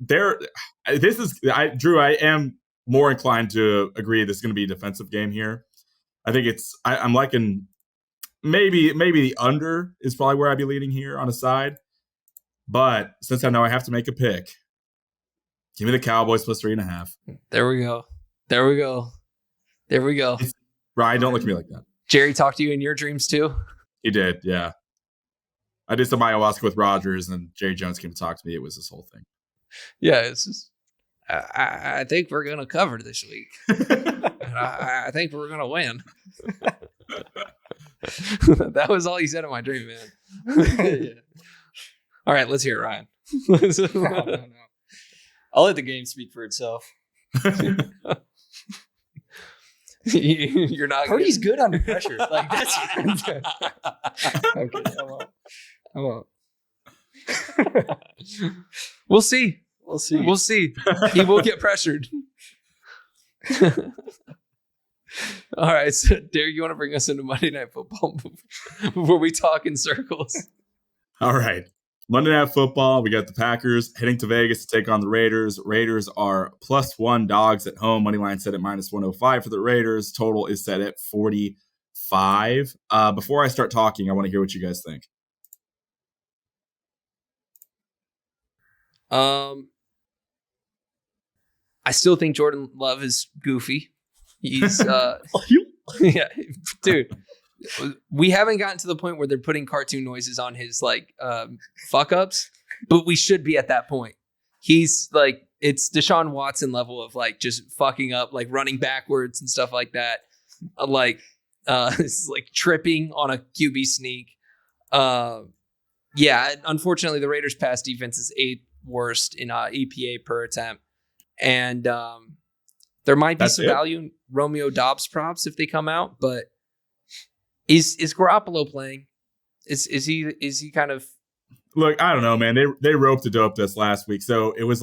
Drew, I am more inclined to agree this is going to be a defensive game here. I think I'm liking maybe the under is probably where I'd be leaning here on a side. But since I know I have to make a pick, give me the Cowboys +3.5. There we go. Ryan, don't look at me like that. Jerry talked to you in your dreams too? He did, yeah. I did some ayahuasca with Rodgers, and Jerry Jones came to talk to me. It was this whole thing. Yeah, it's just, I think we're going to cover this week. I think we're going to win. That was all he said in my dream, man. Yeah. All right, let's hear it, Ryan. No. I'll let the game speak for itself. You're not. Purdy's good under pressure. Like that's. Okay, I won't. We'll see. We'll see. We'll see. He will get pressured. All right, so Derek, you want to bring us into Monday Night Football before we talk in circles? All right. Monday Night Football, we got the Packers heading to Vegas to take on the Raiders. Raiders are +1 dogs at home. Moneyline set at -105 for the Raiders. Total is set at 45. Before I start talking, I want to hear what you guys think. I still think Jordan Love is goofy. He's yeah, dude. We haven't gotten to the point where they're putting cartoon noises on his fuck ups, but we should be at that point. He's like, it's Deshaun Watson level of just fucking up, running backwards and stuff like that. It's like tripping on a QB sneak. Yeah, unfortunately, the Raiders' pass defense is 8th worst in EPA per attempt, and there might be some value in Romeo Dobbs props if they come out, but. Is Garoppolo playing? Is he kind of? Look, I don't know, man. They roped the dope this last week, so it was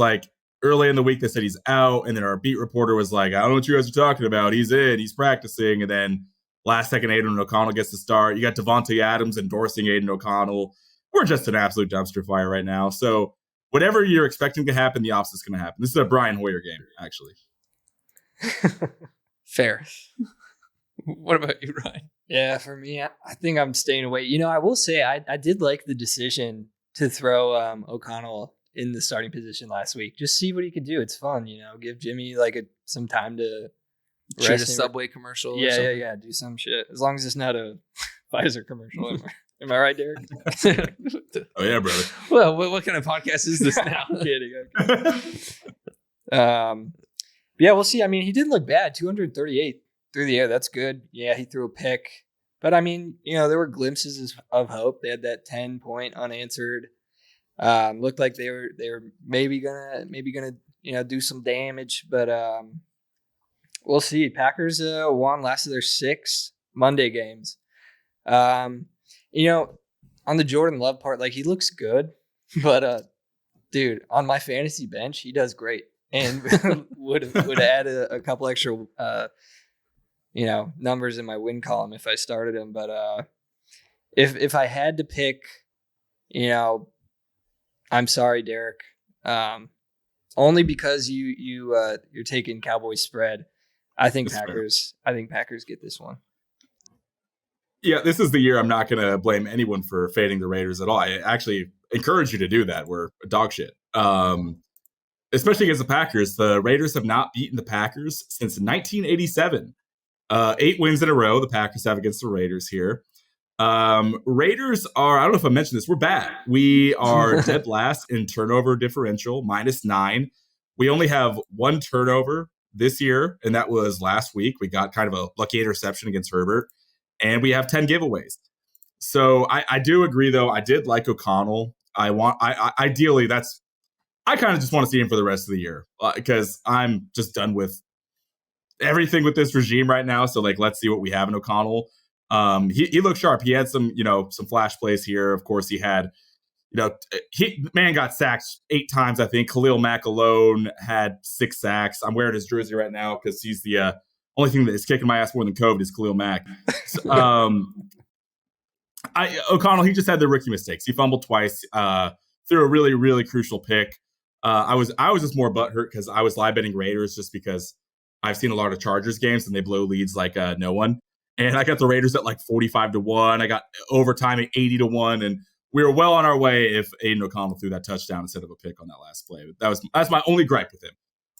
early in the week they said he's out, and then our beat reporter was like, "I don't know what you guys are talking about. He's in. He's practicing." And then last second, Aiden O'Connell gets to start. You got Devontae Adams endorsing Aiden O'Connell. We're just an absolute dumpster fire right now. So whatever you're expecting to happen, the opposite is going to happen. This is a Brian Hoyer game, actually. Fair. What about you, Ryan? Yeah, for me, I think I'm staying away. I will say I did like the decision to throw O'Connell in the starting position last week. Just see what he could do. It's fun, Give Jimmy some time to shoot a Subway commercial. Yeah. Do some shit as long as it's not a Pfizer commercial. Am I right, Derek? Oh yeah, brother. Well, what kind of podcast is this now? I'm kidding. Yeah, we'll see. I mean, he didn't look bad. 238 through the air. That's good. Yeah, he threw a pick. But I mean, there were glimpses of hope. They had that 10-point unanswered. Looked like they were maybe gonna do some damage, but we'll see. Packers won last of their 6 Monday games. On the Jordan Love part, he looks good, but dude, on my fantasy bench, he does great, and would add a couple extra numbers in my win column if I started him. But if I had to pick, I'm sorry, Derek. Only because you're taking Cowboys spread. I think Packers get this one. Yeah, this is the year I'm not going to blame anyone for fading the Raiders at all. I actually encourage you to do that. We're dog shit. Especially against the Packers. The Raiders have not beaten the Packers since 1987. 8 wins in a row the Packers have against the Raiders here. Raiders are, I don't know if I mentioned this, we're bad. We are dead last in turnover differential, -9. We only have 1 turnover this year, and that was last week. We got kind of a lucky interception against Herbert, and we have 10 giveaways. So I do agree, though. I did like O'Connell. Ideally, I kind of just want to see him for the rest of the year because I'm just done with everything with this regime right now. So like, let's see what we have in O'Connell. He looked sharp. He had some flash plays here. Of course, he had, man got sacked 8 times. I think Khalil Mack alone had 6 sacks. I'm wearing his jersey right now because he's the only thing that is kicking my ass more than COVID is Khalil Mack. O'Connell, he just had the rookie mistakes. He fumbled twice, threw a really, really crucial pick. I was just more butthurt because I was live betting Raiders just because I've seen a lot of Chargers games and they blow leads like no one. And I got the Raiders at like 45-1. I got overtime at 80-1, and we were well on our way if Aiden O'Connell threw that touchdown instead of a pick on that last play. That's my only gripe with him.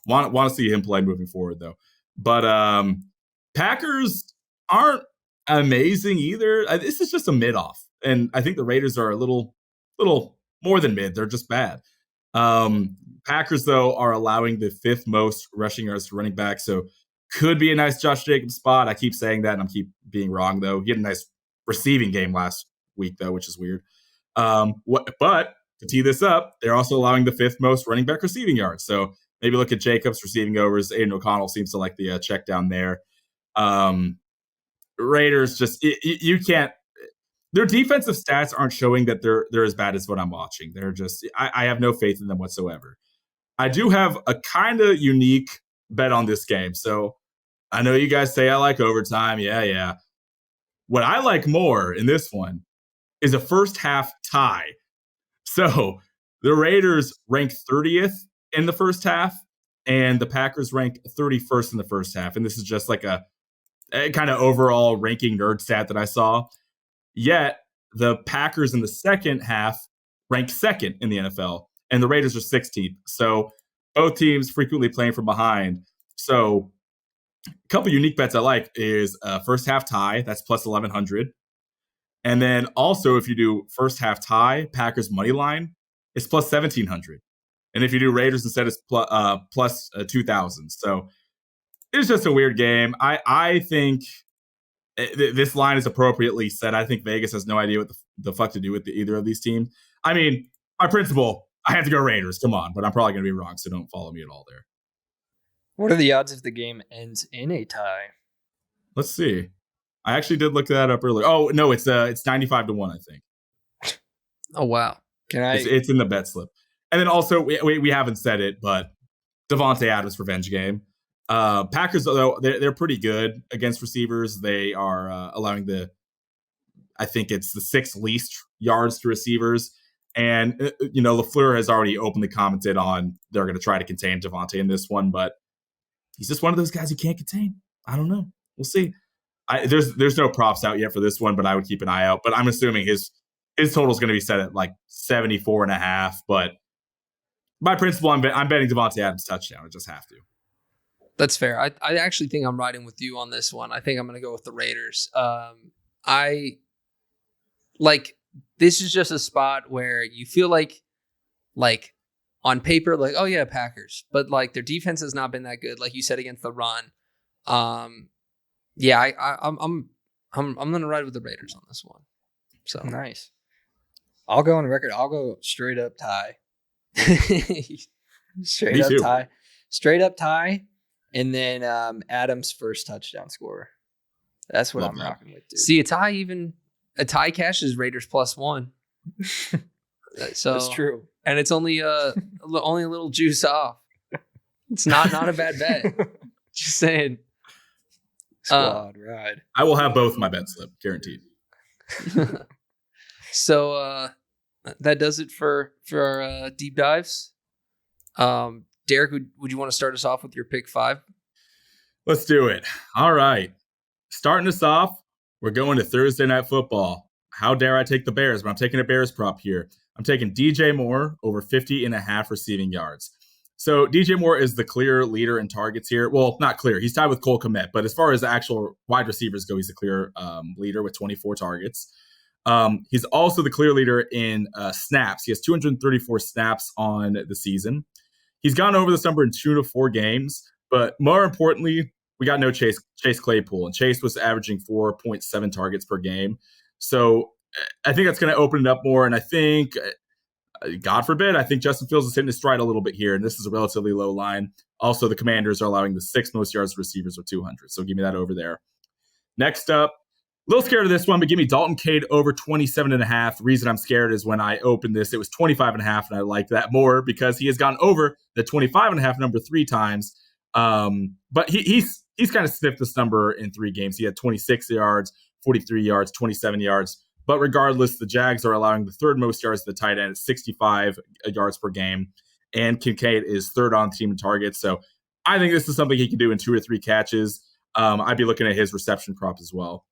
Want to see him play moving forward though. But Packers aren't amazing either. This is just a mid off, and I think the Raiders are a little more than mid. They're just bad. Packers though are allowing the 5th most rushing yards to running back, so could be a nice Josh Jacobs spot. I keep saying that, and I keep being wrong though. He had a nice receiving game last week though, which is weird. But to tee this up, they're also allowing the 5th most running back receiving yards. So maybe look at Jacobs receiving overs. Aiden O'Connell seems to like the check down there. Raiders just you can't. Their defensive stats aren't showing that they're as bad as what I'm watching. They're just I have no faith in them whatsoever. I do have a kind of unique bet on this game. So I know you guys say I like overtime. Yeah. What I like more in this one is a first half tie. So the Raiders rank 30th in the first half, and the Packers rank 31st in the first half. And this is just like a kind of overall ranking nerd stat that I saw. Yet the Packers in the second half rank 2nd in the NFL, and the Raiders are 16th. So both teams frequently playing from behind. So a couple unique bets I like is first half tie. That's plus 1,100. And then also if you do first half tie, Packers money line, it's plus 1,700. And if you do Raiders instead, it's plus 2,000. So it's just a weird game. I think this line is appropriately set. I think Vegas has no idea what the fuck to do with either of these teams. I mean, my principle, I have to go Raiders. Come on. But I'm probably going to be wrong, so don't follow me at all there. What are the odds if the game ends in a tie? Let's see. I actually did look that up earlier. Oh, no, it's 95-1, I think. Oh, wow. It's in the bet slip. And then also, we haven't said it, but Devontae Adams revenge game. Packers, though, they're pretty good against receivers. They are allowing I think it's the 6th least yards to receivers. And, LaFleur has already openly commented on they're going to try to contain Devontae in this one, but he's just one of those guys you can't contain. I don't know. We'll see. There's no props out yet for this one, but I would keep an eye out. But I'm assuming his total is going to be set at like 74.5. But by principle, I'm betting Devontae Adams touchdown. I just have to. That's fair. I actually think I'm riding with you on this one. I think I'm going to go with the Raiders. This is just a spot where you feel like on paper, like, oh yeah, Packers, but like their defense has not been that good, like you said, against the run. I'm going to ride with the Raiders on this one. So nice. I'll go on record. I'll go straight up tie. Straight up tie. And then Adams' first touchdown scorer. That's what I'm rocking with, dude. See, a tie cashes Raiders +1. So that's true. And it's only a little juice off. It's not a bad bet. Just saying. Squad ride. I will have both my bet slip, guaranteed. So that does it for our deep dives. Derek, would you want to start us off with your pick 5? Let's do it. All right. Starting us off, we're going to Thursday Night Football. How dare I take the Bears, but I'm taking a Bears prop here. I'm taking DJ Moore over 50.5 receiving yards. So DJ Moore is the clear leader in targets here. Well, not clear. He's tied with Cole Kmet, but as far as the actual wide receivers go, he's the clear leader with 24 targets. He's also the clear leader in snaps. He has 234 snaps on the season. He's gone over this number in 2 to 4 games, But more importantly, we got no Chase Claypool, and Chase was averaging 4.7 targets per game. So I think that's going to open it up more. And I think, God forbid, I think Justin Fields is hitting his stride a little bit here. And this is a relatively low line. Also, the Commanders are allowing the 6th most yards to receivers with 200. So give me that over there. Next up, a little scared of this one, but give me Dalton Cade over 27.5. The reason I'm scared is when I opened this, it was 25.5, and I like that more because he has gone over the 25.5 number 3 times. But he's kind of sniffed this number in 3 games. He had 26 yards, 43 yards, 27 yards. But regardless, the Jags are allowing the 3rd most yards to the tight end at 65 yards per game. And Kincaid is 3rd on team in targets. So I think this is something he can do in 2 or 3 catches. I'd be looking at his reception prop as well.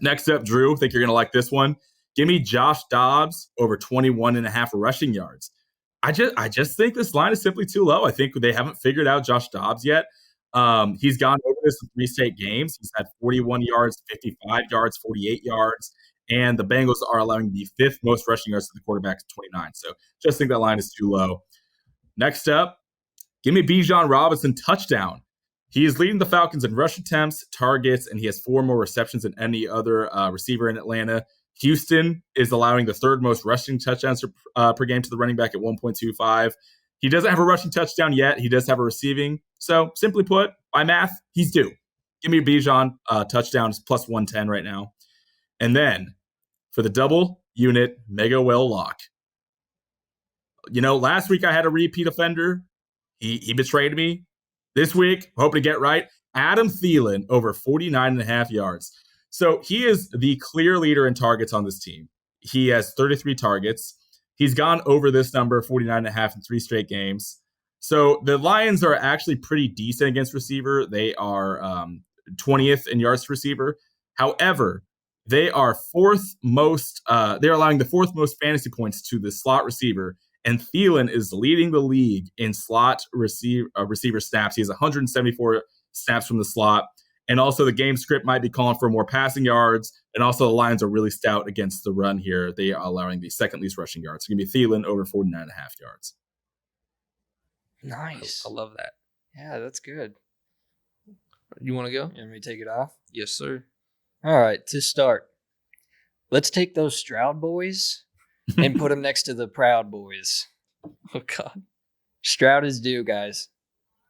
Next up, Drew, I think you're going to like this one. Give me Josh Dobbs over 21.5 rushing yards. I just think this line is simply too low. I think they haven't figured out Josh Dobbs yet. He's gone over this in 3 straight games. He's had 41 yards, 55 yards, 48 yards. And the Bengals are allowing the 5th most rushing yards to the quarterback at 29. So just think that line is too low. Next up, give me Bijan Robinson touchdown. He is leading the Falcons in rush attempts, targets, and he has 4 more receptions than any other receiver in Atlanta. Houston is allowing the 3rd most rushing touchdowns per game to the running back at 1.25. He doesn't have a rushing touchdown yet. He does have a receiving. So simply put, by math, he's due. Give me Bijan touchdowns plus 110 right now. And then for the double unit mega well lock. Last week I had a repeat offender. He betrayed me. This week, hoping to get right. Adam Thielen over 49.5 yards. So he is the clear leader in targets on this team. He has 33 targets. He's gone over this number, 49.5 in 3 straight games. So the Lions are actually pretty decent against receiver. They are 20th in yards to receiver. However, they are 4th most. They're allowing the 4th most fantasy points to the slot receiver. And Thielen is leading the league in slot receiver snaps. He has 174 snaps from the slot. And also the game script might be calling for more passing yards. And also the Lions are really stout against the run here. They are allowing the 2nd least rushing yards. It's going to be Thielen over 49.5 yards. Nice. I love that. Yeah, that's good. You want to go? You want me to take it off? Yes, sir. All right, to start, let's take those Stroud boys and put them next to the Proud boys. Oh, God. Stroud is due, guys.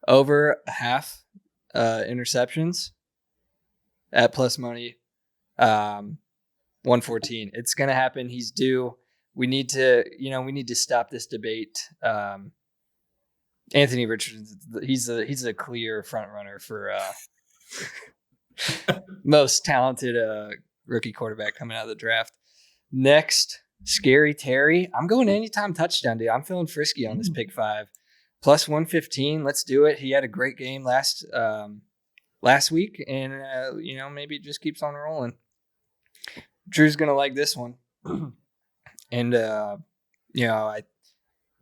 Over half interceptions at plus money, 114. It's going to happen. He's due. We need to stop this debate. Anthony Richardson, he's a clear front runner for most talented rookie quarterback coming out of the draft. Next, Scary Terry. I'm going anytime touchdown, dude. I'm feeling frisky on this pick 5. Plus 115. Let's do it. He had a great game last week, and maybe it just keeps on rolling. Drew's gonna like this one, and never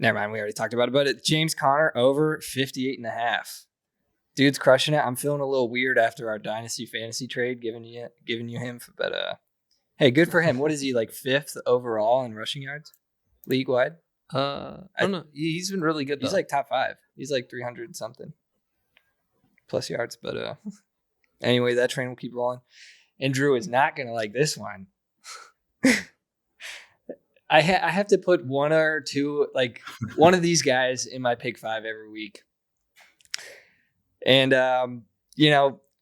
mind. We already talked about it, but James Conner over 58.5. Dude's crushing it. I'm feeling a little weird after our dynasty fantasy trade, giving you him, but hey, good for him. What is he, like 5th overall in rushing yards, league wide? I don't know. He's been really good, though. He's like top 5. He's like 300 something plus yards. But anyway, that train will keep rolling. And Drew is not going to like this one. I have to put one or two, like one of these guys in my pick 5 every week. And,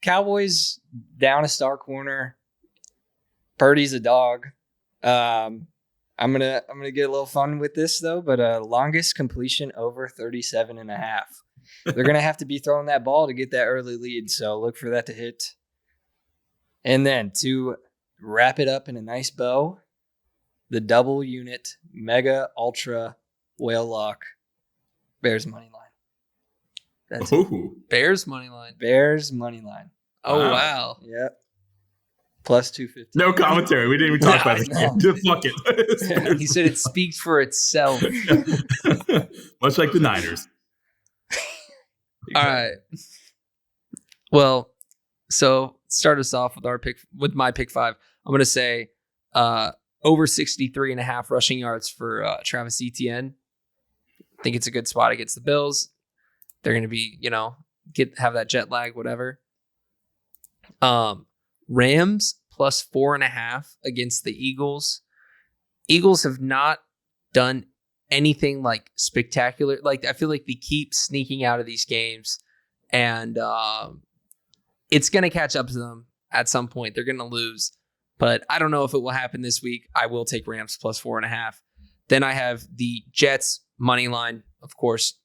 Cowboys down a star corner. Purdy's a dog. I'm gonna get a little fun with this though, but longest completion over 37.5. They're gonna have to be throwing that ball to get that early lead, so look for that to hit. And then to wrap it up in a nice bow, the double unit mega ultra whale lock Bears money line. That's it. Bears money line. Bears money line. Oh wow. Yep. Plus 250. No commentary. We didn't even talk about it. Just fuck it. He said it speaks for itself. Much like the Niners. All right. Well, so start us off with my pick 5. I'm going to say over 63.5 rushing yards for Travis Etienne. I think it's a good spot against the Bills. They're going to be, have that jet lag, whatever. Rams plus 4.5 against the Eagles. Eagles have not done anything like spectacular. Like, I feel like they keep sneaking out of these games, and it's going to catch up to them at some point. They're going to lose, but I don't know if it will happen this week. I will take Rams plus 4.5. Then I have the Jets money line. Of course,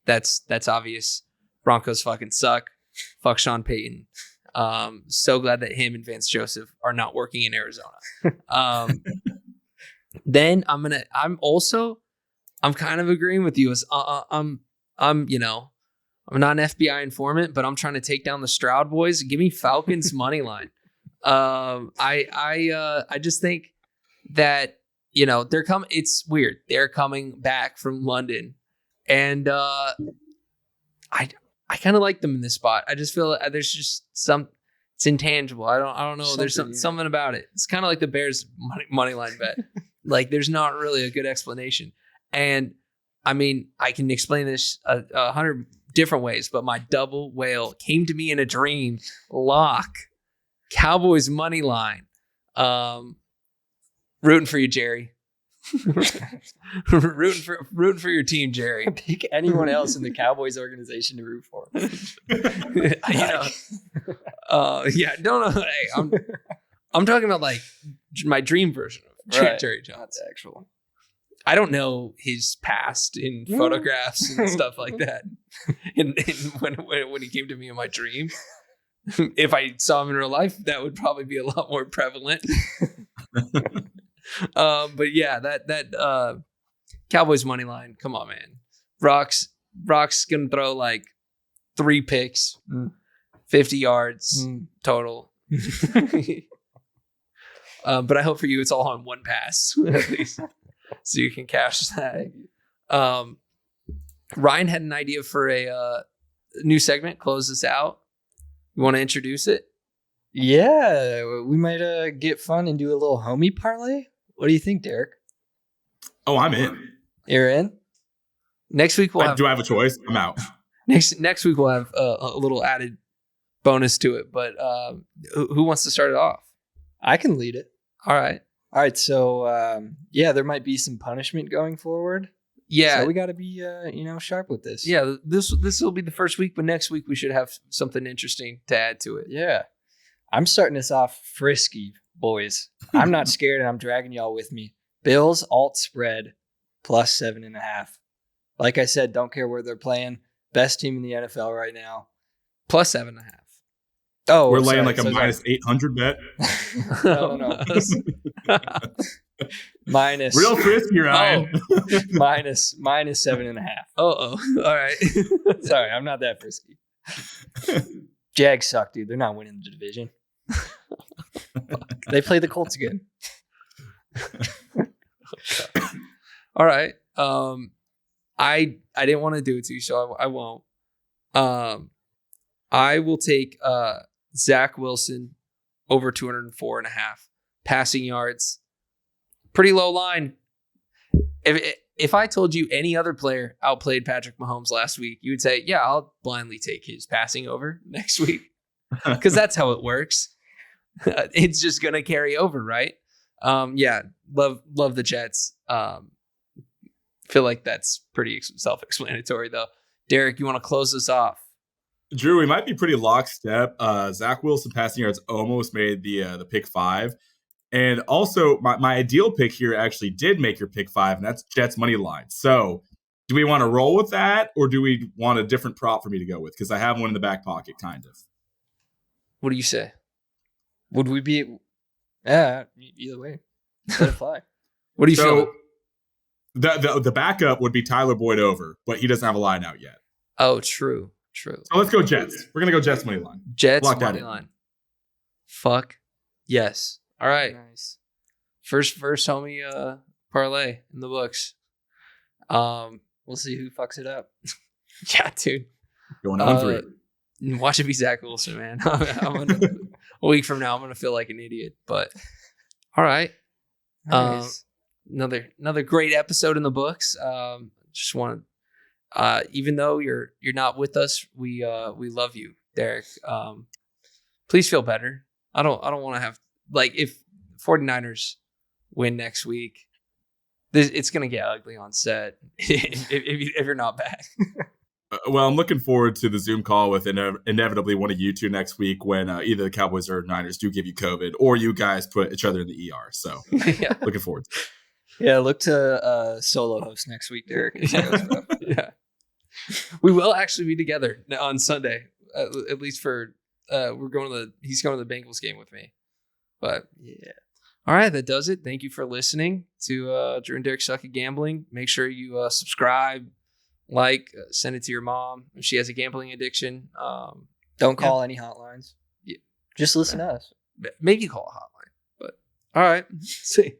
that's obvious. Broncos fucking suck. Fuck Sean Payton. So glad that him and Vance Joseph are not working in Arizona. Then I'm kind of agreeing with you. I'm not an FBI informant, but I'm trying to take down the Stroud boys. Give me Falcons money line. I just think that, they're coming. It's weird. They're coming back from London, and I kind of like them in this spot. I just feel there's just it's intangible. I don't know. There's something about it. It's kind of like the Bears money line bet. Like, there's not really a good explanation. And I mean, I can explain this 100 different ways, but my double whale came to me in a dream. Lock Cowboys money line. Rooting for you, Jerry. rooting for your team, Jerry. Pick anyone else in the Cowboys organization to root for. Yeah, no. Hey, I'm talking about like my dream version of Jerry Jones. That's actual. I don't know his past in photographs and stuff like that. And when he came to me in my dream, if I saw him in real life, that would probably be a lot more prevalent. But yeah, that Cowboys money line. Come on, man. Brock's gonna throw like 3 picks, 50 yards total. But I hope for you it's all on one pass at least, so you can cash that. Ryan had an idea for a new segment. Close this out. You want to introduce it? Yeah, we might get fun and do a little homie parlay. What do you think, Derek? Oh, I'm in. You're in? Next week we'll have. Do I have a choice? I'm out. Next week we'll have a little added bonus to it. But who wants to start it off? I can lead it. All right. So there might be some punishment going forward. Yeah. So we got to be sharp with this. Yeah. This will be the first week, but next week we should have something interesting to add to it. Yeah. I'm starting this off frisky, boys. I'm not scared, and I'm dragging y'all with me. Bills alt spread plus 7.5. Like I said, don't care where they're playing. Best team in the NFL right now. Plus 7.5. Oh, we're laying like a minus 800 bet. No. Minus. Real frisky, Ryan. Minus 7.5. All right. Sorry, I'm not that frisky. Jags suck, dude. They're not winning the division. They play the Colts again. All right. I didn't want to do it to you, so I won't. I will take Zach Wilson over 204.5 passing yards. Pretty low line. If I told you any other player outplayed Patrick Mahomes last week, you would say, yeah, I'll blindly take his passing over next week, because that's how it works. It's just going to carry over, right? Yeah, love the Jets. Feel like that's pretty self-explanatory, though. Derek, you want to close this off? Drew, we might be pretty lockstep. Zach Wilson passing yards almost made the pick 5. And also, my ideal pick here actually did make your pick 5, and that's Jets money line. So, do we want to roll with that, or do we want a different prop for me to go with? Because I have one in the back pocket, kind of. What do you say? Would we be? Yeah, either way. Let it fly. What do you feel? The backup would be Tyler Boyd over, but he doesn't have a line out yet. Oh, true. So let's go Jets. We're gonna go Jets money line. Jets money line. Fuck yes. All right. Nice. First homie parlay in the books. We'll see who fucks it up. Yeah, dude. Going on 3. Watch it be Zach Wilson, man. A week from now, I'm gonna feel like an idiot. But all right. Nice. Another great episode in the books. Just want to Even though you're not with us, we love you, Derek. Please feel better. I don't want to have, like, if 49ers win next week, it's gonna get ugly on set if you're not back. Well, I'm looking forward to the Zoom call with inevitably one of you two next week when either the Cowboys or Niners do give you COVID, or you guys put each other in the ER. So, Yeah. looking forward to it. Yeah, look to solo host next week, Derek. Yeah. We will actually be together on Sunday, at least for he's going to the Bengals game with me. But yeah. All right, that does it. Thank you for listening to Drew and Derek Suck at Gambling. Make sure you subscribe, send it to your mom if she has a gambling addiction. Don't call any hotlines. Yeah. Just listen to us. Maybe call a hotline. But all right. See.